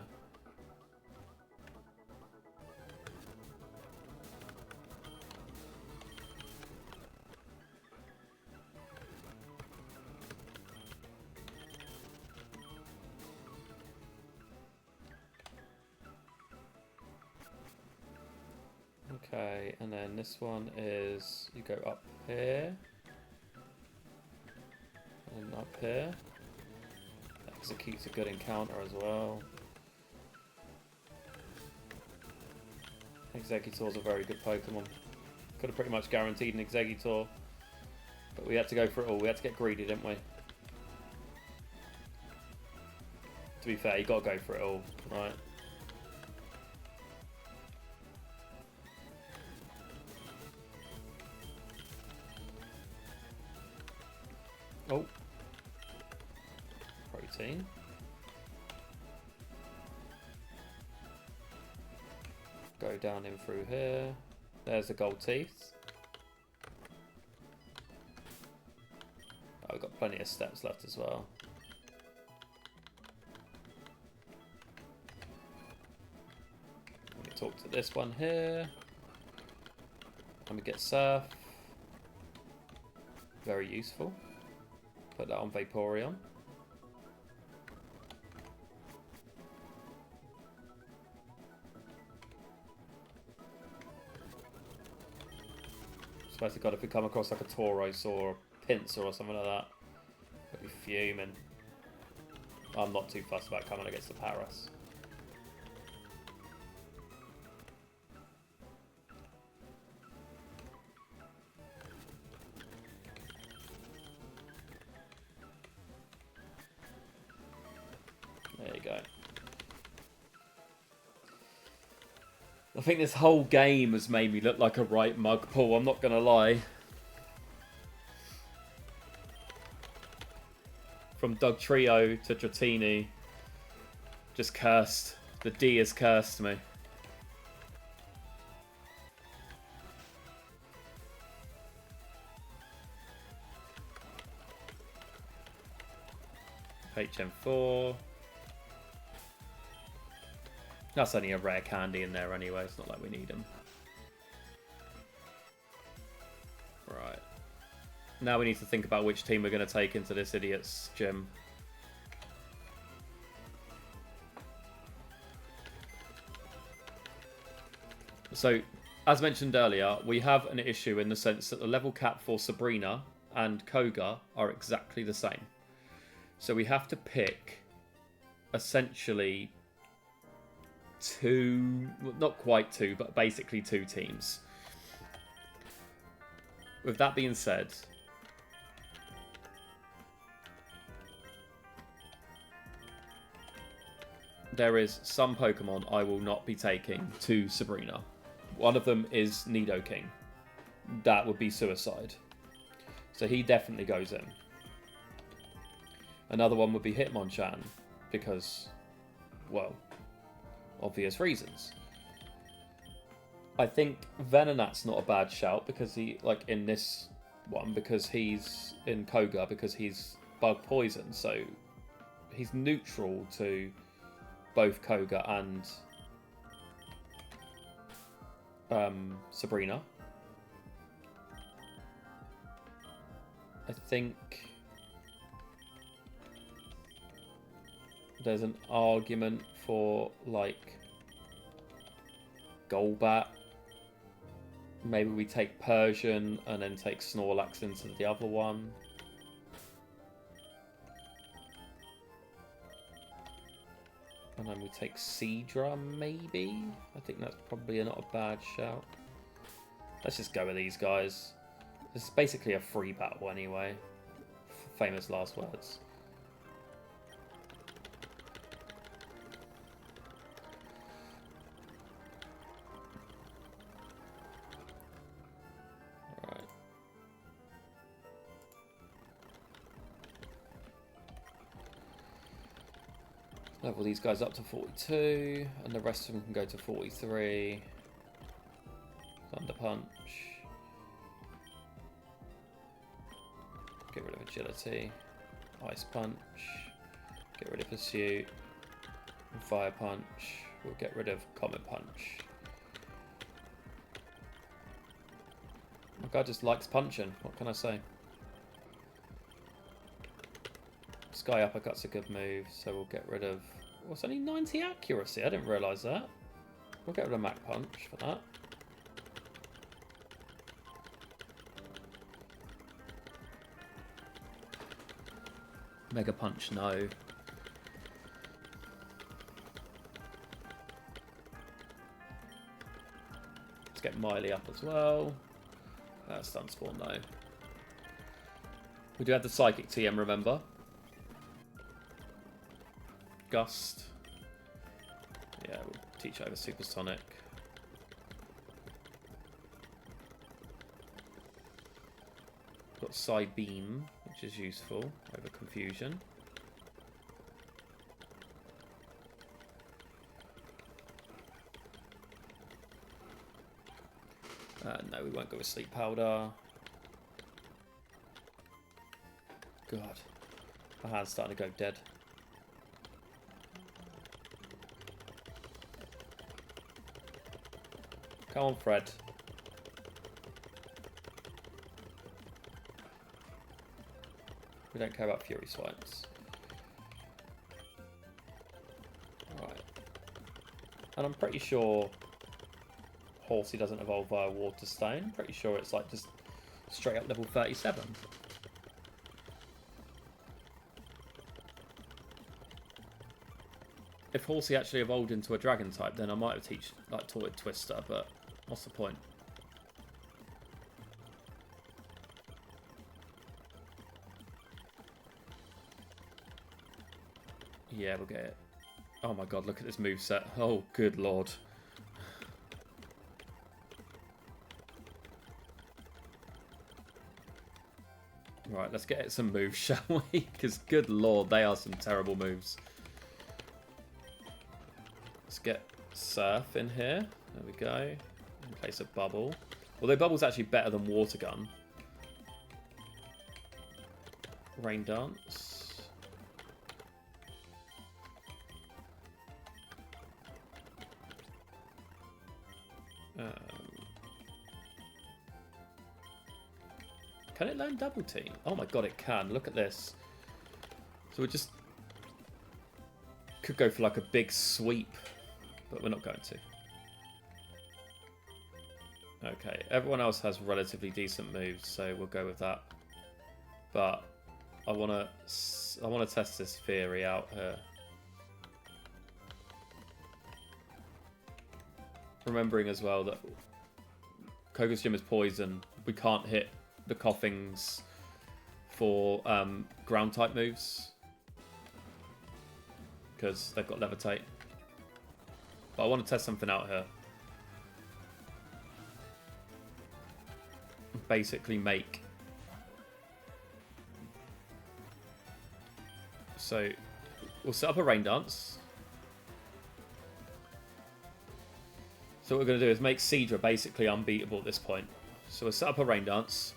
Okay, and then this one is, you go up here, and up here. Execute's a good encounter as well. Executor's a very good Pokemon. Could have pretty much guaranteed an Executor, but we had to go for it all. We had to get greedy, didn't we? To be fair, you got to go for it all, right? Oh. Protein. Go down in through here. There's the gold teeth. Oh, we've got plenty of steps left as well. Let me talk to this one here. And we get Surf. Very useful. Put that on Vaporeon. Swear to God, if we come across like a Tauros or a Pinsir or something like that, I'd be fuming. I'm not too fussed about coming against the Paras. There you go. I think this whole game has made me look like a right mug pull, I'm not going to lie. From Doug Trio to Dratini. Just cursed. The D has cursed me. HM4. That's only a rare candy in there anyway, it's not like we need them. Right. Now we need to think about which team we're going to take into this idiot's gym. So, as mentioned earlier, we have an issue in the sense that the level cap for Sabrina and Koga are exactly the same. So we have to pick, essentially, two, not quite two, but basically two teams. With that being said, there is some Pokemon I will not be taking to Sabrina. One of them is Nidoking. That would be suicide. So he definitely goes in. Another one would be Hitmonchan, because, well, obvious reasons. I think Venonat's not a bad shout because he, like in this one, because he's in Koga, because he's bug poison, so he's neutral to both Koga and Sabrina. I think there's an argument for like Golbat. Maybe we take Persian and then take Snorlax into the other one. And then we take Seadra, maybe? I think that's probably not a bad shout. Let's just go with these guys. This is basically a free battle anyway. Famous last words. Level these guys up to 42, and the rest of them can go to 43. Thunder Punch. Get rid of Agility. Ice Punch. Get rid of Pursuit. And Fire Punch. We'll get rid of Comet Punch. My guy just likes punching. What can I say? Sky Uppercut's a good move, so we'll get rid of... Oh, it's only 90 accuracy. I didn't realise that. We'll get rid of Mach Punch for that. Mega Punch, no. Let's get Miley up as well. Stun Spawn, no. We do have the Psychic TM, remember? Gust. Yeah, we'll teach over Supersonic. Got Side Beam, which is useful over Confusion. No, we won't go with Sleep Powder. God, my hand's starting to go dead. Come on, Fred. We don't care about Fury Swipes. Alright. And I'm pretty sure Horsey doesn't evolve via Water Stone. Pretty sure it's like just straight up level 37. If Horsey actually evolved into a Dragon type, then I might have teach like Torted Twister, but what's the point? Yeah, we'll get it. Oh my god, look at this moveset. Oh, good lord. Right, let's get some moves, shall we? Because good lord, they are some terrible moves. Let's get Surf in here. There we go. In place of Bubble. Although Bubble's actually better than Water Gun. Rain Dance. Can it learn Double Team? Oh my god, it can. Look at this. So we just could go for like a big sweep, but we're not going to. Okay, everyone else has relatively decent moves, so we'll go with that. But I want to test this theory out here. Remembering as well that Koga's Gym is poison. We can't hit the Coughings for ground type moves because they've got Levitate. But I want to test something out here. Basically make... So we'll set up a Rain Dance. So what we're going to do is make Seadra basically unbeatable at this point. So we'll set up a Rain Dance.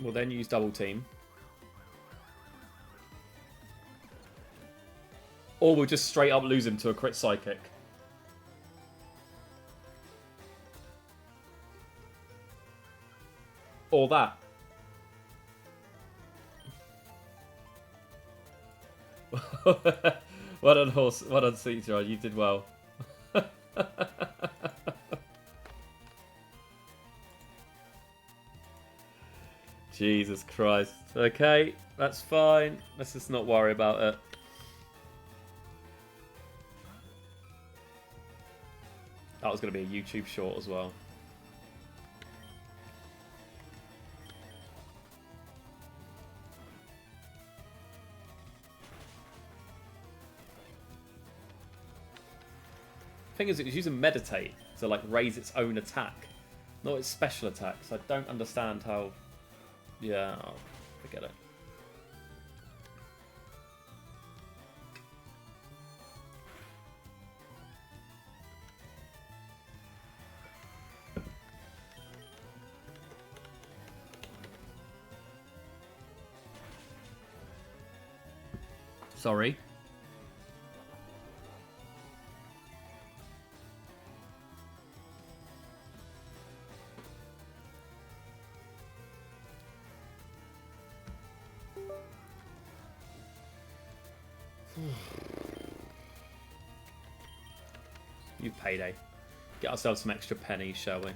We'll then use Double Team. Or we'll just straight up lose him to a crit Psychic. Or that. Well done, Horse. Well done, Seadra. You did well. Jesus Christ. Okay, that's fine. Let's just not worry about it. That was going to be a YouTube short as well. Thing is, it was using Meditate to like raise its own attack, not its special attacks. I don't understand how... Yeah, oh, forget it. Sorry. You payday. Get ourselves some extra pennies, shall we?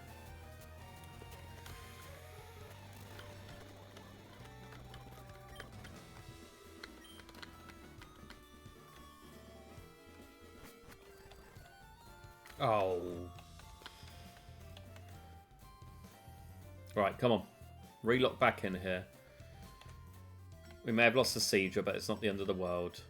Oh. Right, come on. Relock back in here. We may have lost the Siege, but it's not the end of the world.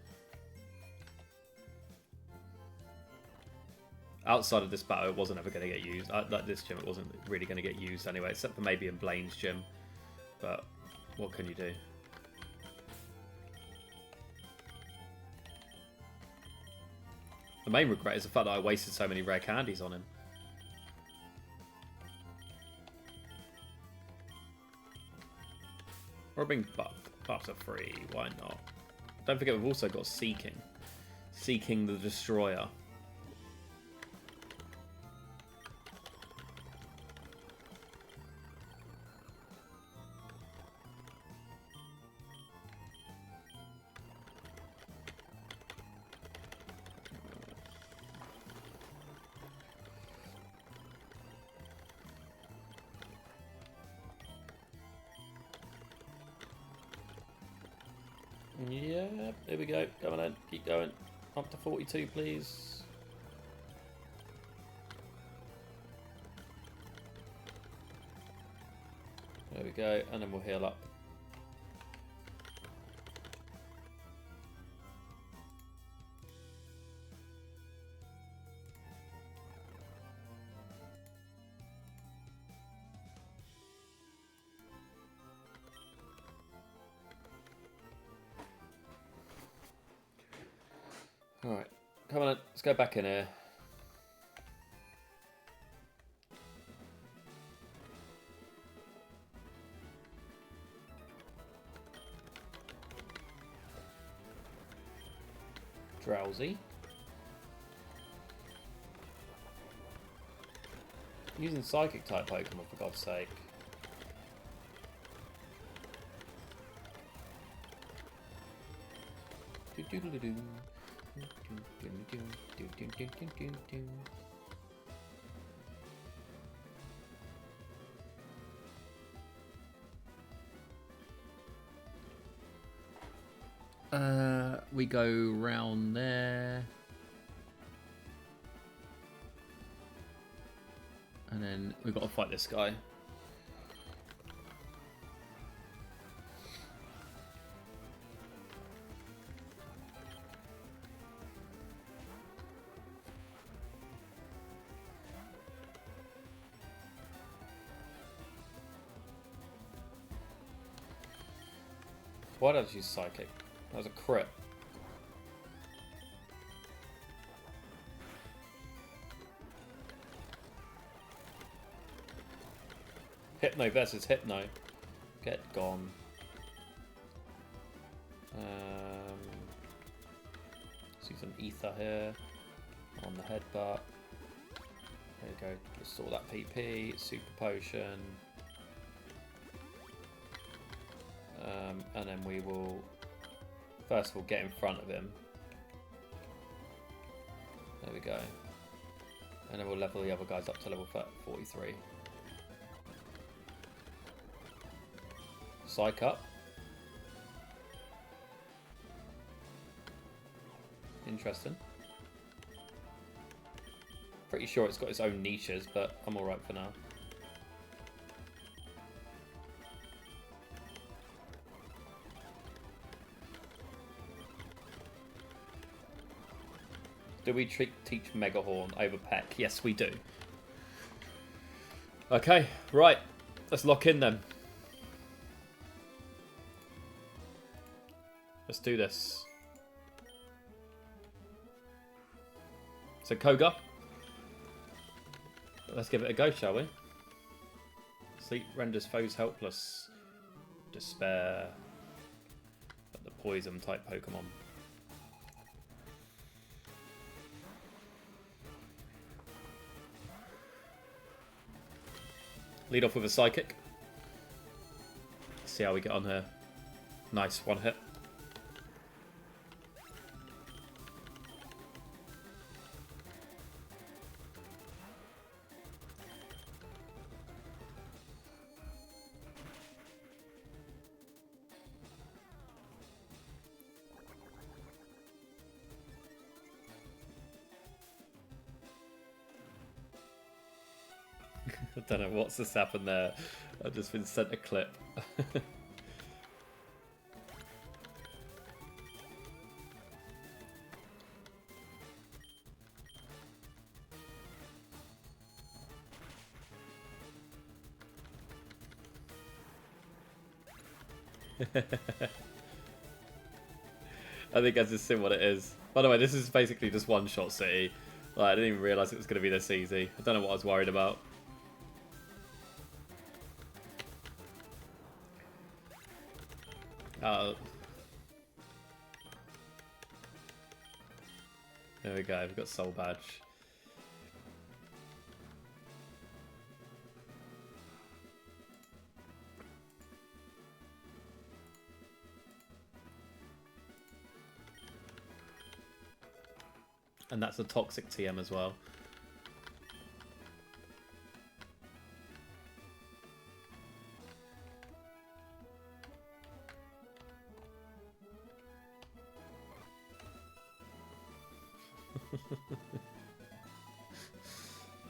Outside of this battle, it wasn't ever going to get used. Like this gym, it wasn't really going to get used anyway, except for maybe in Blaine's gym. But what can you do? The main regret is the fact that I wasted so many rare candies on him. Or being buffed. Buffs are free. Why not? Don't forget we've also got Seeking. Seeking the Destroyer. Yeah, there we go. Come on in. Keep going. Up to 42, please. There we go. And then we'll heal up. Alright, come on, let's go back in here. Drowsy. Using Psychic type Pokemon, for God's sake. Do-do-do-do-do. We go round there. And then we've got to fight this guy. Why did I use Psychic? That was a crit. Hypno versus Hypno. Get gone. See some ether here on the headbutt. There you go. Restore that PP. Super potion. And then we will first of all get in front of him. There we go. And then we'll level the other guys up to level 43. Psych up. Interesting. Pretty sure it's got its own niches, but I'm alright for now. Do we teach Megahorn over Peck? Yes, we do. Okay, right. Let's lock in then. Let's do this. So Koga. Let's give it a go, shall we? Sleep renders foes helpless. Despair. The poison type Pokemon. Lead off with a Psychic. See how we get on here. Nice, one hit. I don't know what's just happened there. I've just been sent a clip. I think that's just what it is. By the way, this is basically just one-shot City. Like, I didn't even realise it was going to be this easy. I don't know what I was worried about. There we go, we've got Soul Badge. And that's a toxic TM as well.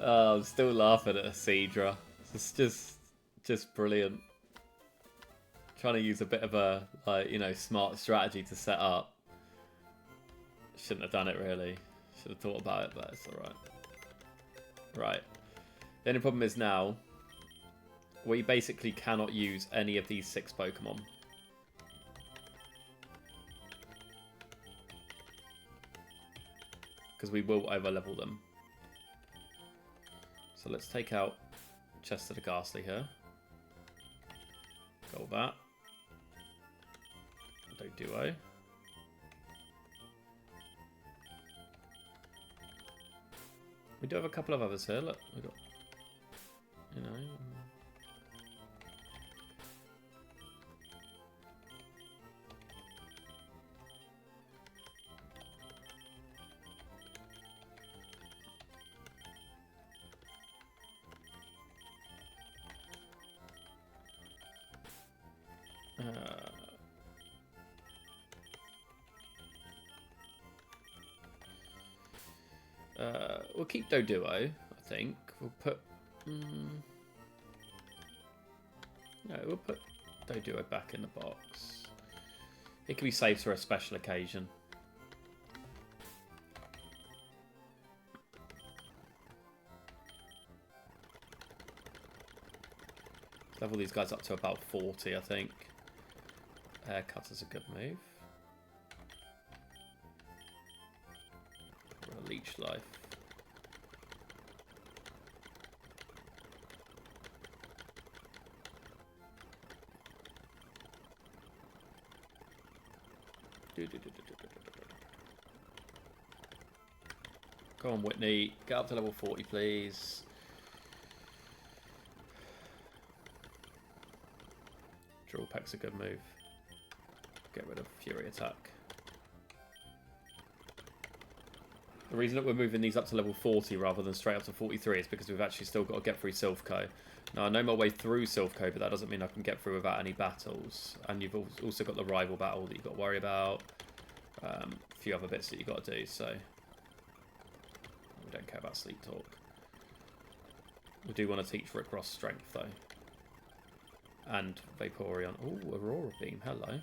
Oh, I'm still laughing at Acidra. It's just brilliant. Trying to use a bit of a, like, you know, smart strategy to set up. Shouldn't have done it really. Should have thought about it, but it's alright. Right. The only problem is now, we basically cannot use any of these 6 Pokemon. Because we will over-level them. So let's take out Chester the Ghastly here. Golbat. Doduo. We do have a couple of others here. Look, we got, you know. We'll keep Doduo, I think. We'll put... No, we'll put Doduo back in the box. It can be saved for a special occasion. Level these guys up to about 40, I think. Haircut is a good move. Leech Life. Come on, Whitney. Get up to level 40, please. Drill Peck's a good move. Get rid of Fury Attack. The reason that we're moving these up to level 40 rather than straight up to 43 is because we've actually still got to get through Silphco. Now, I know my way through Silphco, but that doesn't mean I can get through without any battles. And you've also got the rival battle that you've got to worry about. A few other bits that you've got to do, so... We don't care about Sleep Talk. We do want to teach Rick Ross Strength, though. And Vaporeon. Oh, Aurora Beam, hello.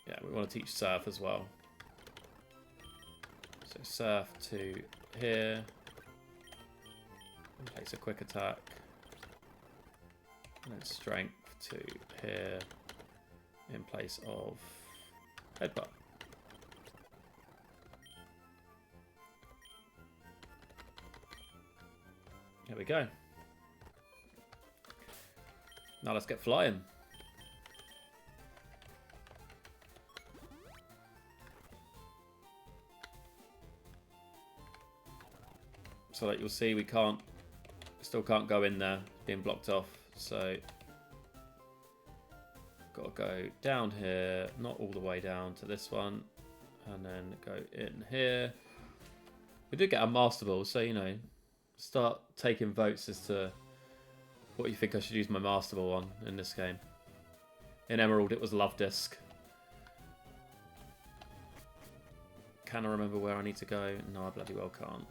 Yeah, we want to teach Surf as well. So Surf to here. And place a quick attack. And then Strength to here. In place of Headbutt. There we go. Now let's get flying. So that you'll see we still can't go in there, being blocked off. So got to go down here, not all the way down to this one, and then go in here. We did get a Master Ball, so you know, start taking votes as to what you think I should use my Master Ball on in this game. In Emerald, it was Love Disc. Can I remember where I need to go? No, I bloody well can't.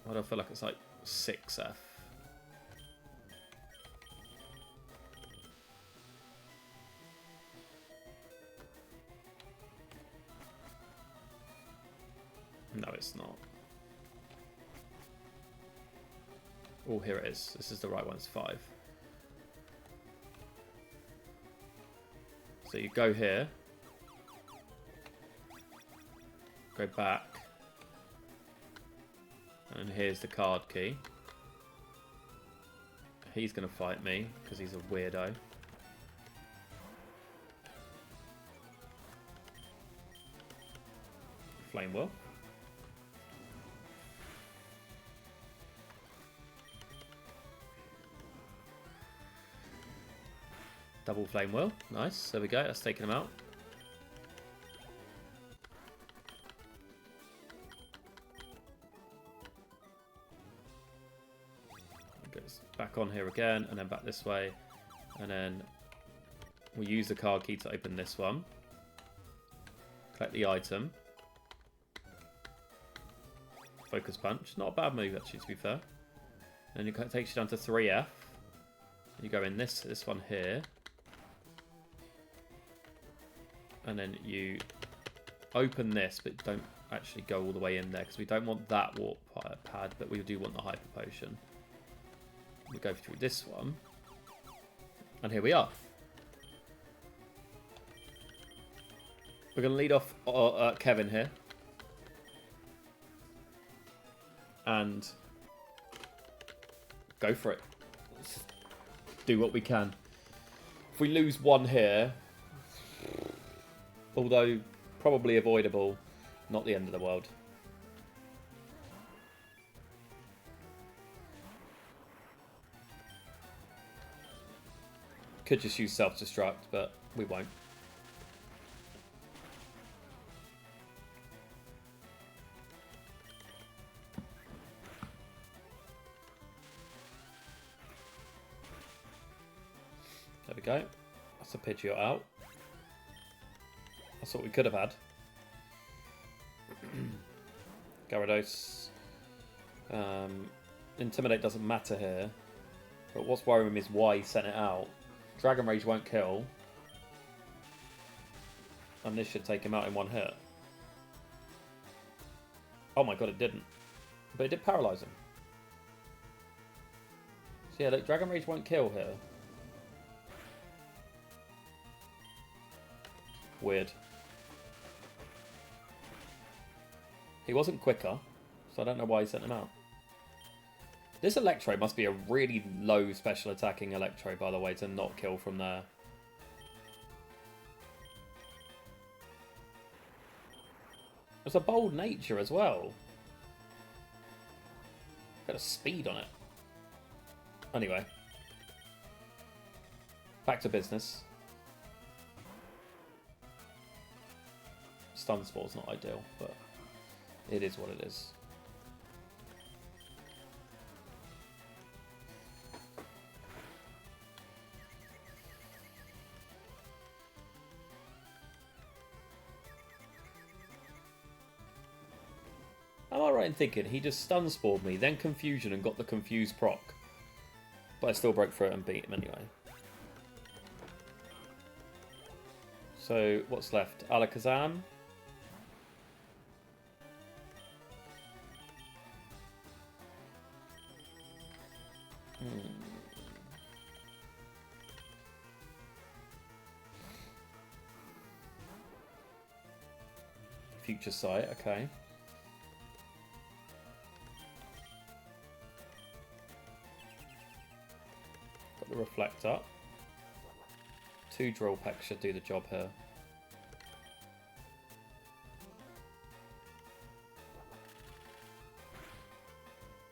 Why do I feel like it's like 6F? No, it's not. Oh, here it is. This is the right one. It's 5. So you go here. Go back. And here's the card key. He's going to fight me because he's a weirdo. Flame Will. Double Flame Will. Nice. There we go. That's taken him out. Goes back on here again, and then back this way. And then we'll use the card key to open this one. Collect the item. Focus Punch. Not a bad move, actually, to be fair. And it takes you down to 3F. You go in this one here. And then you open this, but don't actually go all the way in there, because we don't want that warp pad, but we do want the Hyper Potion. We go through this one. And here we are. We're going to lead off Kevin here. And go for it. Let's do what we can. If we lose one here, although probably avoidable, not the end of the world. Could just use self-destruct, but we won't. There we go. That's a Pidgeot out. That's what we could have had. Gyarados. Intimidate doesn't matter here. But what's worrying me is why he sent it out. Dragon Rage won't kill. And this should take him out in one hit. Oh my god, it didn't. But it did paralyze him. So yeah, look, Dragon Rage won't kill here. Weird. He wasn't quicker, so I don't know why he sent him out. This Electro must be a really low special attacking Electro, by the way, to not kill from there. It's a bold nature as well. Got a speed on it. Anyway. Back to business. Stun Spore's not ideal, but it is what it is. Am I right in thinking he just stun spored me, then confusion and got the confused proc? But I still broke through it and beat him anyway. So what's left? Alakazam. Future Sight, okay. Got the Reflect up. 2 Drill Packs should do the job here.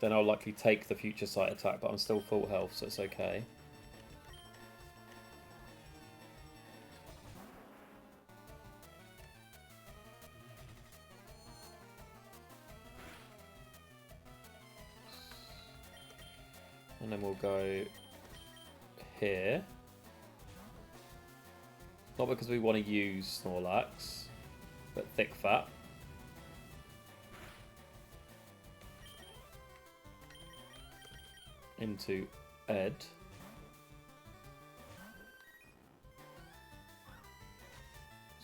then I'll likely take the future sight attack, but I'm still full health, so it's okay. And then we'll go here. Not because we want to use Snorlax, but Thick Fat. Into Ed.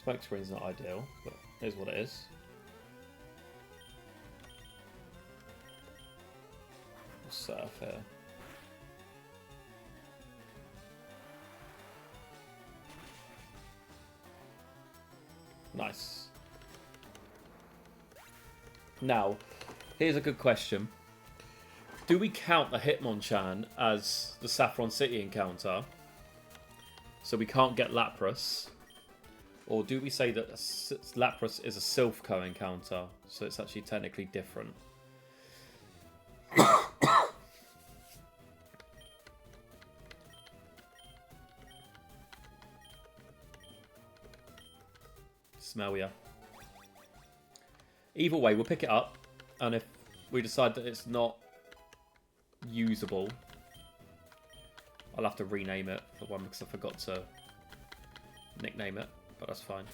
Smoke screen's not ideal, but it is what it is. We'll set up here. Nice. Now, here's a good question. Do we count the Hitmonchan as the Saffron City encounter, so we can't get Lapras? Or do we say that Lapras is a Silphco encounter, so it's actually technically different? Smell ya. Either way, we'll pick it up, and if we decide that it's not usable, I'll have to rename it for one because I forgot to nickname it, but that's fine.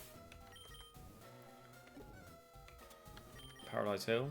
Paralyze Hill.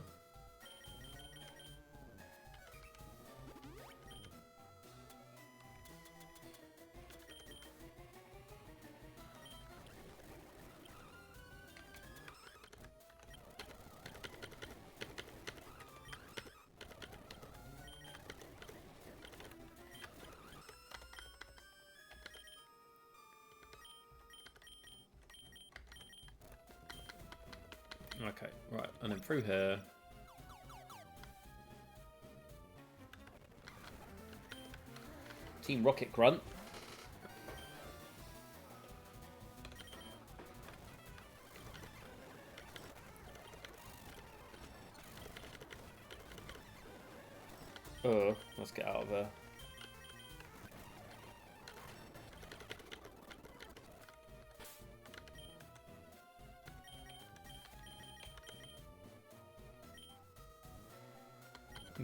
Okay, right, and then through here. Team Rocket Grunt. Let's get out of there.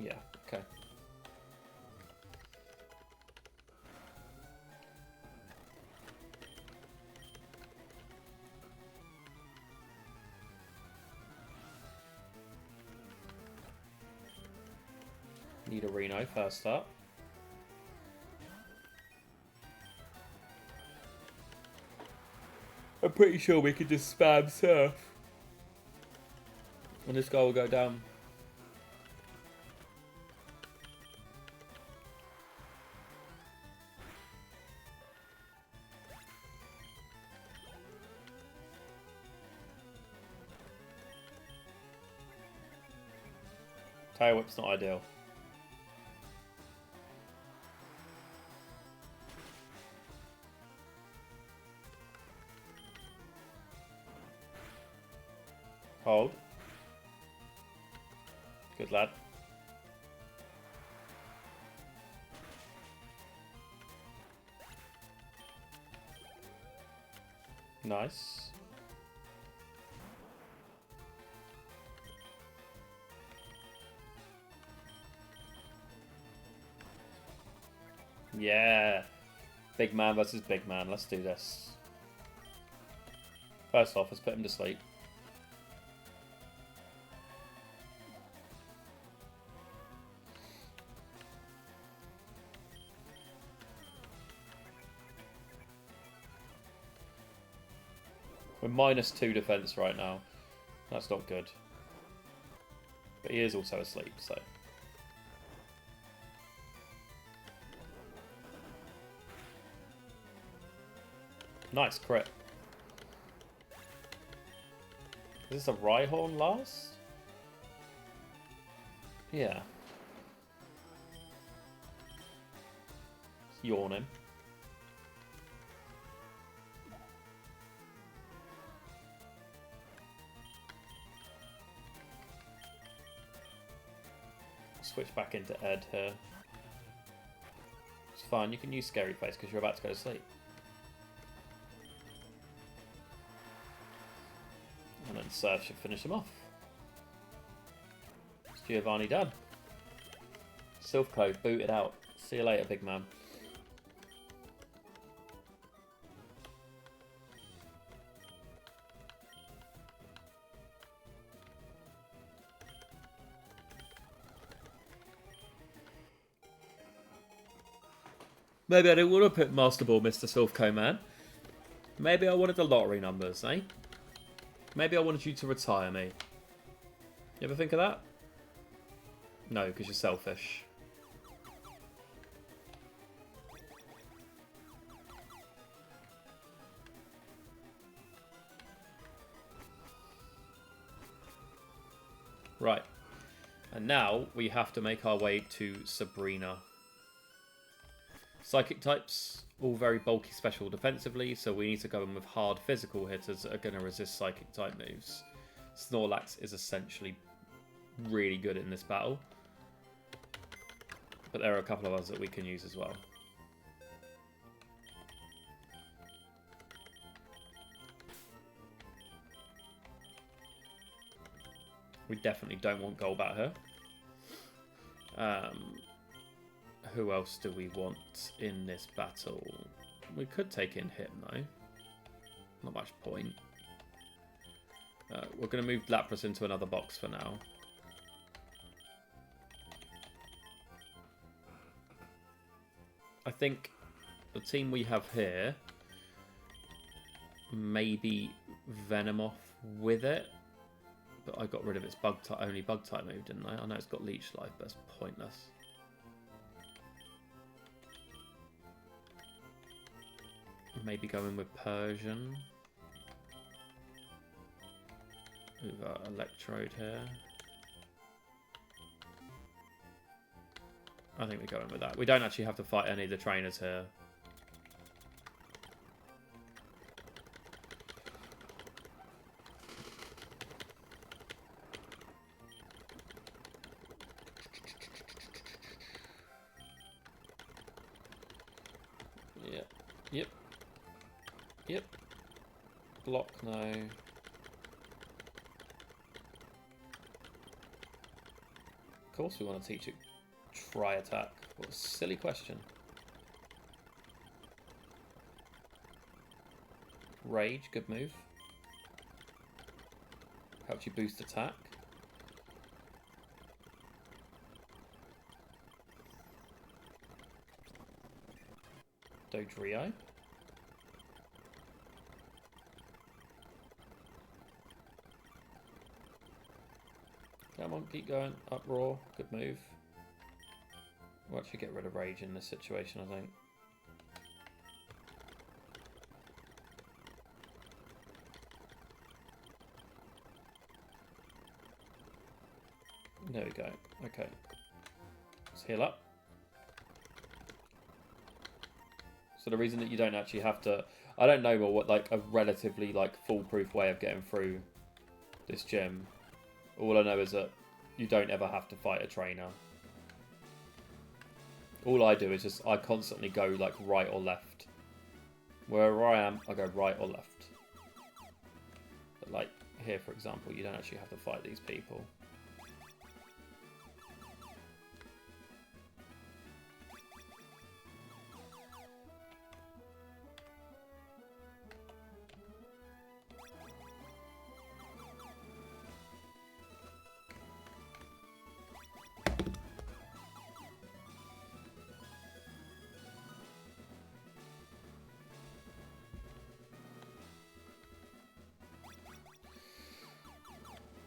Yeah, okay. Need a Reno first up. I'm pretty sure we could just spam Surf. And this guy will go down. Tail Whip's not ideal. Hold. Good lad. Nice. Yeah. Big man versus big man. Let's do this. First off, let's put him to sleep. We're -2 defense right now. That's not good. But he is also asleep, so. Nice crit. Is this a Rhyhorn last? Yeah. Yawning. switch back into Ed here. It's fine, you can use Scary Face because you're about to go to sleep. And then Surf should finish him off. It's Giovanni done. Silphco booted out. See you later, big man. Maybe I didn't want to put Master Ball, Mr. Silphco, man. Maybe I wanted the lottery numbers, eh? Maybe I wanted you to retire me. You ever think of that? No, because you're selfish. Right. And now we have to make our way to Sabrina. Psychic types, all very bulky special defensively, so we need to go in with hard physical hitters that are going to resist psychic type moves. Snorlax is essentially really good in this battle. But there are a couple of others that we can use as well. We definitely don't want Golbat here. Who else do we want in this battle? We could take in him though. Not much point. We're going to move Lapras into another box for now. I think the team we have here, maybe Venomoth with it. But I got rid of its only bug type move, didn't I? I know it's got Leech Life, but it's pointless. Maybe go in with Persian. We've got Electrode here. I think we go in with that. We don't actually have to fight any of the trainers here. Yep. Block, no. Of course we want to teach it try attack. What a silly question. Rage, good move. Helps you boost attack. Dodrio. Come on, keep going. Uproar, good move. We'll actually get rid of Rage in this situation, I think. There we go. Okay. Let's heal up. So the reason that you don't actually have to... I don't know what like a relatively like foolproof way of getting through this gym. All I know is that you don't ever have to fight a trainer. All I do is just, I constantly go like right or left. Wherever I am, I go right or left. But like here, for example, you don't actually have to fight these people.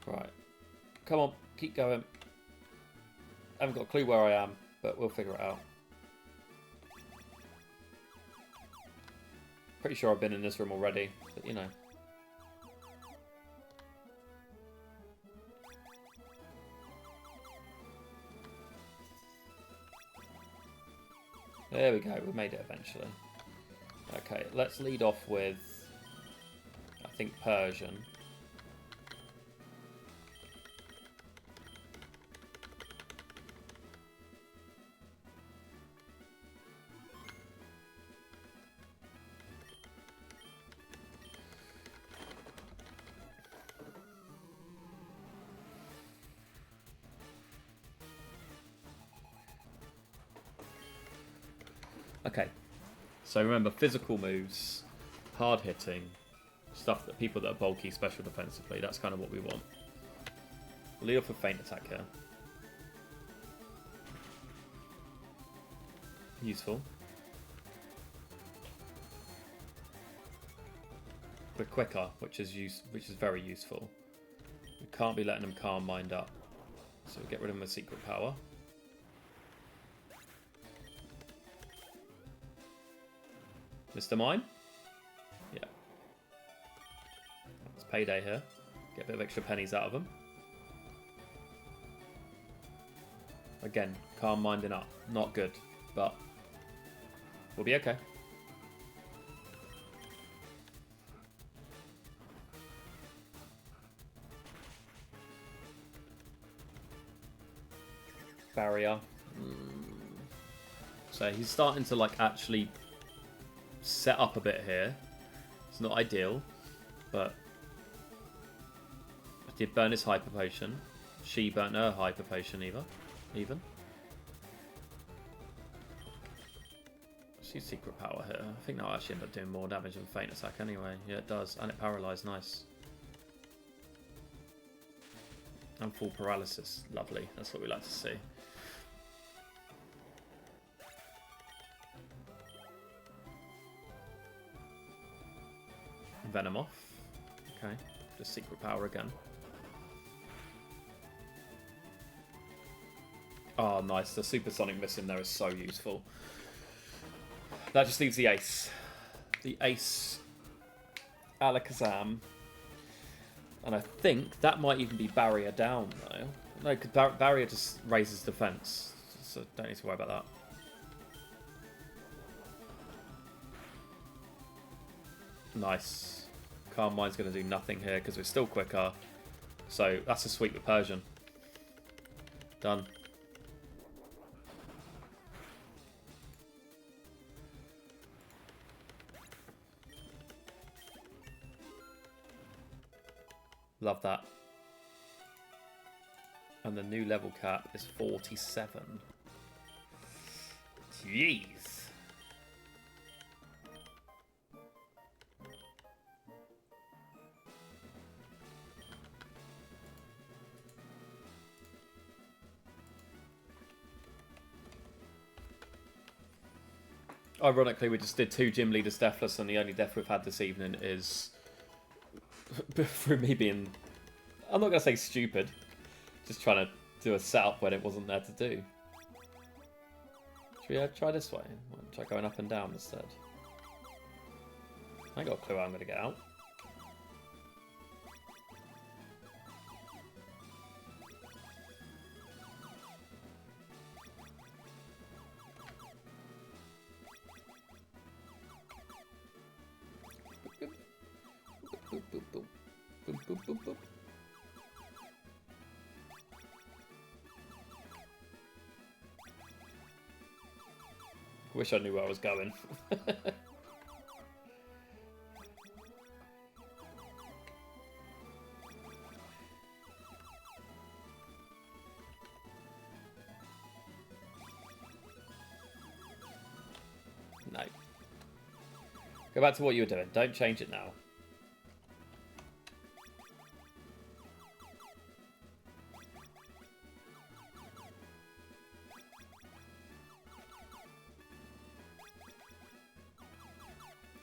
Right. Come on, keep going. I haven't got a clue where I am, but we'll figure it out. Pretty sure I've been in this room already, but you know. There we go, we made it eventually. Okay, let's lead off with, I think, Persian. Okay. So remember, physical moves, hard hitting, stuff that people that are bulky, special defensively. That's kind of what we want. We'll lead off with feint attack here. Useful. We're quicker, which is very useful. We can't be letting them calm mind up, so we get rid of them with secret power. Mr. Mime? Yeah. It's payday here. Get a bit of extra pennies out of them. Again, calm minding up. Not good, but we'll be okay. Barrier. So he's starting to like actually set up a bit here. It's not ideal, but I did burn his hyper potion. She burnt her hyper potion even. She's secret power here. I think that'll actually end up doing more damage than feint attack anyway. Yeah, it does. And it paralyzed. Nice. And full paralysis. Lovely. That's what we like to see. Venom off. Okay. Just secret power again. Oh, nice. The supersonic miss in there is so useful. That just leaves the ace. The ace Alakazam. And I think that might even be barrier down, though. No, because barrier just raises defense. So don't need to worry about that. Nice. Calm Mind's going to do nothing here because we're still quicker. So that's a sweep with Persian. Done. Love that. And the new level cap is 47. Jeez. Ironically, we just did 2 gym leaders deathless, and the only death we've had this evening is through me being, I'm not going to say stupid, just trying to do a setup when it wasn't there to do. Should we try this way? Try going up and down instead. I ain't got a clue how I'm going to get out. Boop, boop, boop. Boop, boop, boop, boop. Wish I knew where I was going. No. Go back to what you were doing. Don't change it now.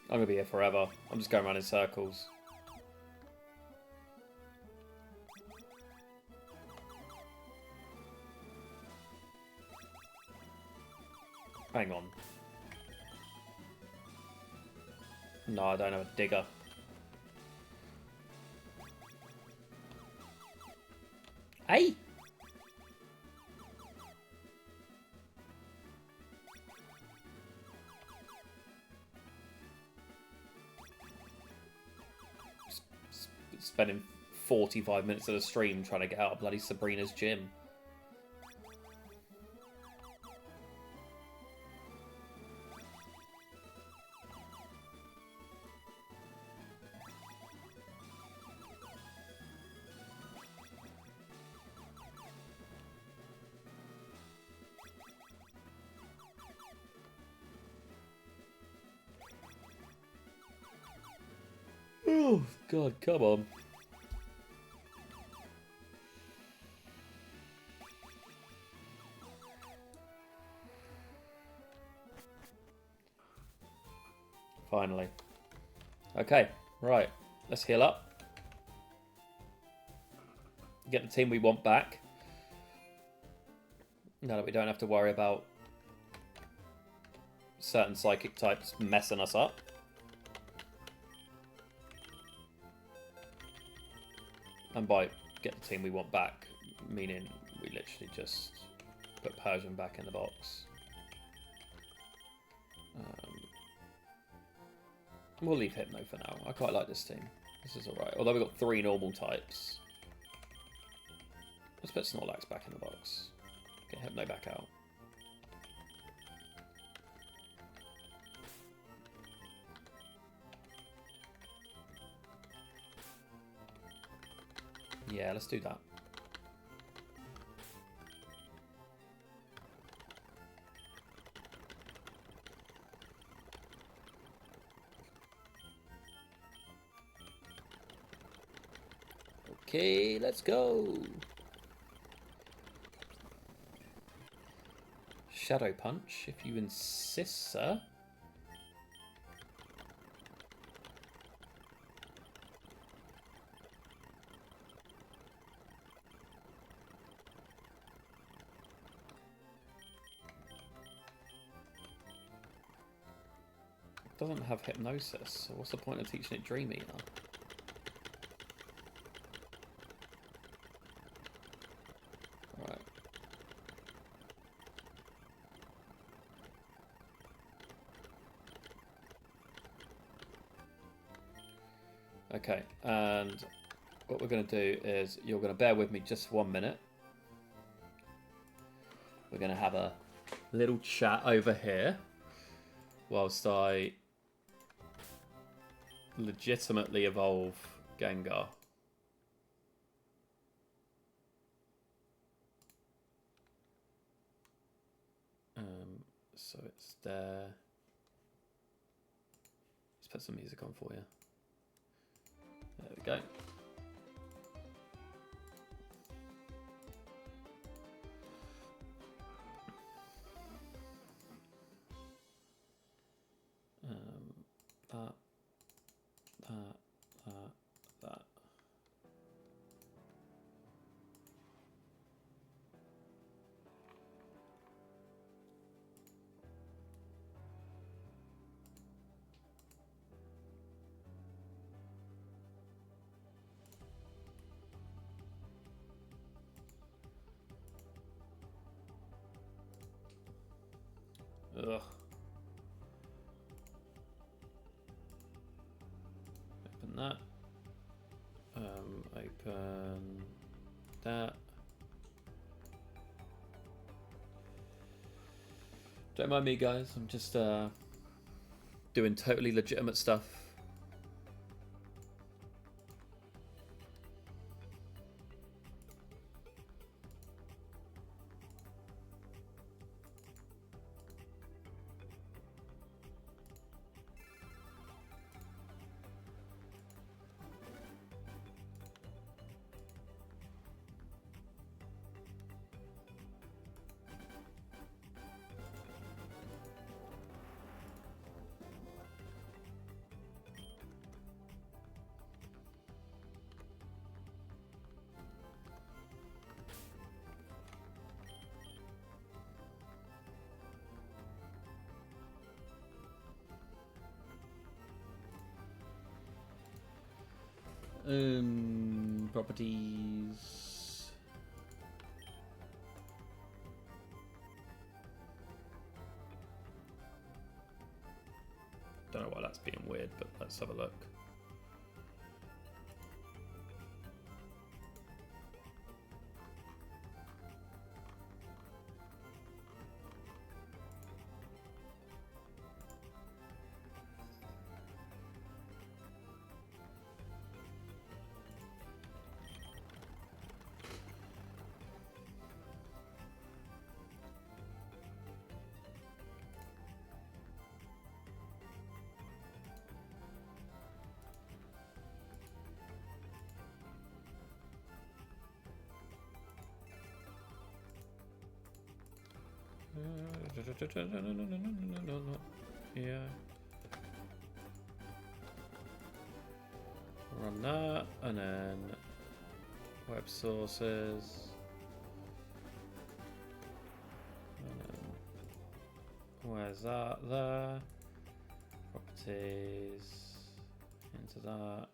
I'm going to be here forever. I'm just going around in circles. Hang on. No, I don't have a digger. Hey! Spending 45 minutes of the stream trying to get out of bloody Sabrina's gym. God, come on. Finally. Okay, right. Let's heal up. Get the team we want back. Now that we don't have to worry about certain psychic types messing us up. And by get the team we want back, meaning we literally just put Persian back in the box. We'll leave Hypno for now. I quite like this team. This is alright. Although we've got 3 normal types. Let's put Snorlax back in the box. Get Hypno back out. Yeah, let's do that. Okay, let's go. Shadow Punch, if you insist, sir. It doesn't have Hypnosis, so what's the point of teaching it Dream Eater? Right. Okay, and what we're going to do is, you're going to bear with me just 1 minute. We're going to have a little chat over here whilst I legitimately evolve Gengar. So it's there. Let's put some music on for you. There we go. That. Ugh. Open that. Open that. Don't mind me, guys. I'm just doing totally legitimate stuff. Properties. Don't know why that's being weird, but let's have a look. Yeah. Run that, and then web sources. And then where's that? There. Properties. Into that.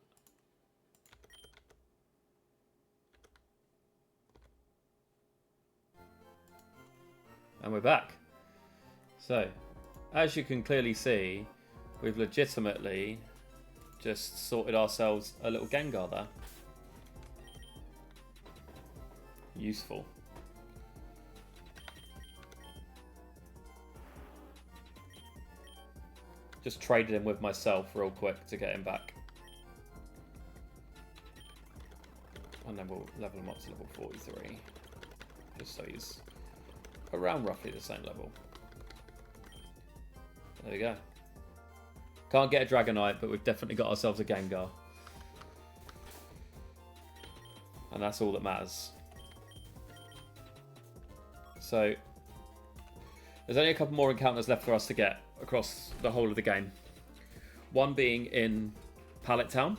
And we're back. So, as you can clearly see, we've legitimately just sorted ourselves a little Gengar there. Useful. Just traded him with myself real quick to get him back. And then we'll level him up to level 43. Just so he's around roughly the same level. There we go. Can't get a Dragonite, but we've definitely got ourselves a Gengar. And that's all that matters. So, there's only a couple more encounters left for us to get across the whole of the game. One being in Pallet Town,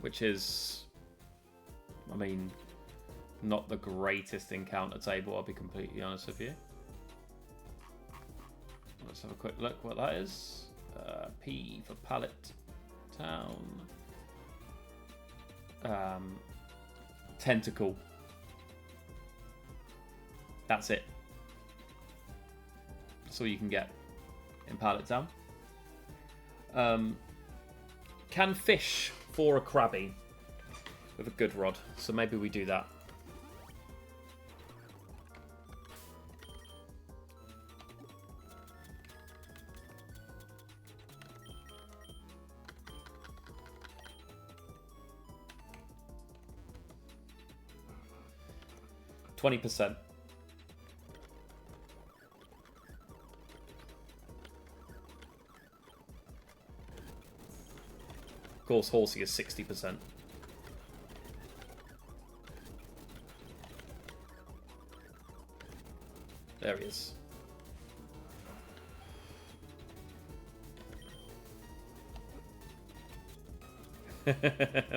which is, I mean, not the greatest encounter table, I'll be completely honest with you. Let's have a quick look what that is. P for Pallet Town. Tentacle. That's it. That's all you can get in Pallet Town. Can fish for a Krabby with a good rod, so maybe we do that. %. Of course, Horsey is 60%. There he is.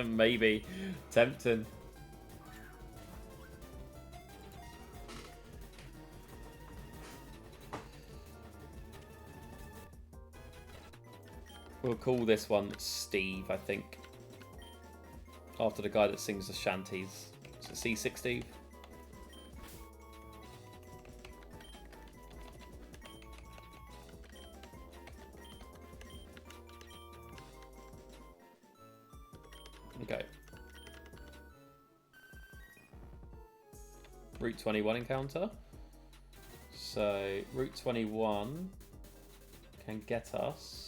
Maybe. Tempting. We'll call this one Steve, I think. After the guy that sings the shanties. So C6 Steve. Okay. Route 21 encounter. So Route 21 can get us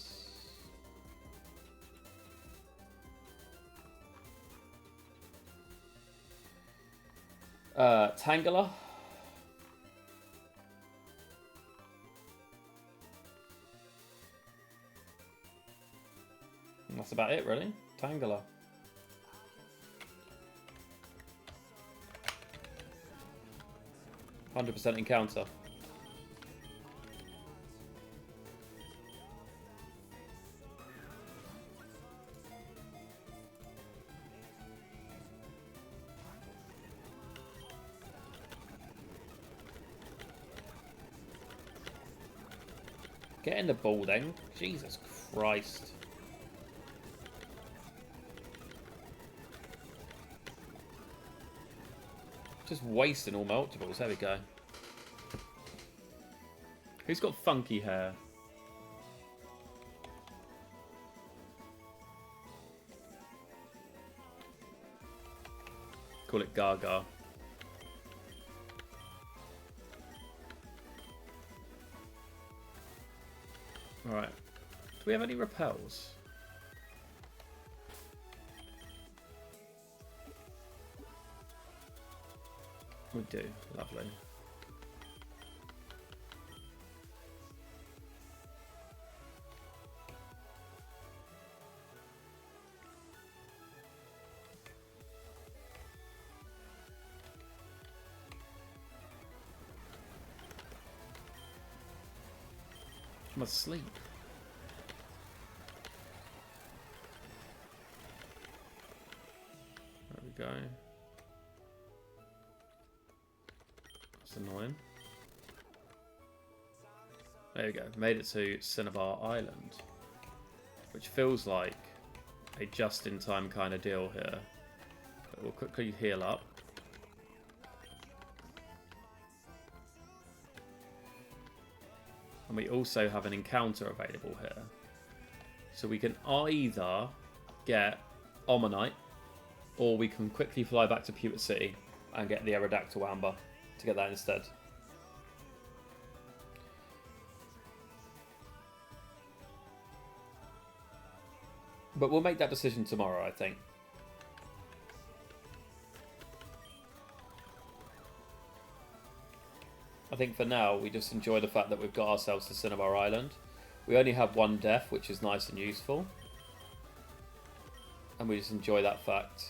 Tangela. And that's about it, really. Tangela. %100% encounter. Get in the ball then. Jesus Christ. Just wasting all my Ultraballs. There we go. Who's got funky hair? Call it Gaga. Alright. Do we have any repels? We do. Lovely. from asleep. There we go. That's annoying. There we go. Made it to Cinnabar Island, which feels like a just-in-time kind of deal here. But we'll quickly heal up. And we also have an encounter available here. So we can either get Omanite, or we can quickly fly back to Pewter City and get the Aerodactyl Amber to get that instead. But we'll make that decision tomorrow, I think. I think for now, we just enjoy the fact that we've got ourselves to Cinnabar Island. We only have one death, which is nice and useful. And we just enjoy that fact.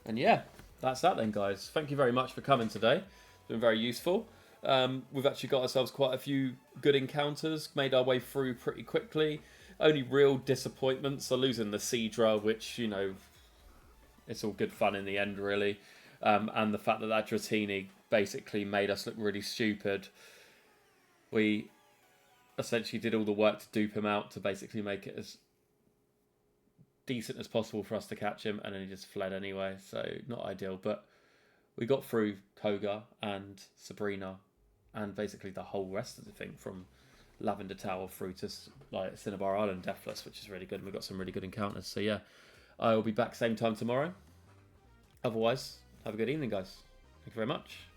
And yeah, that's that then, guys. Thank you very much for coming today. It's been very useful. We've actually got ourselves quite a few good encounters, made our way through pretty quickly. Only real disappointments are losing the Seadra, which, you know, it's all good fun in the end, really. And the fact that that Dratini basically made us look really stupid. We essentially did all the work to dupe him out to basically make it as decent as possible for us to catch him, and then he just fled anyway, so not ideal. But we got through Koga and Sabrina and basically the whole rest of the thing from Lavender Tower through to like Cinnabar Island deathless, which is really good, and we got some really good encounters. So yeah, I will be back same time tomorrow. Otherwise, have a good evening, guys. Thank you very much.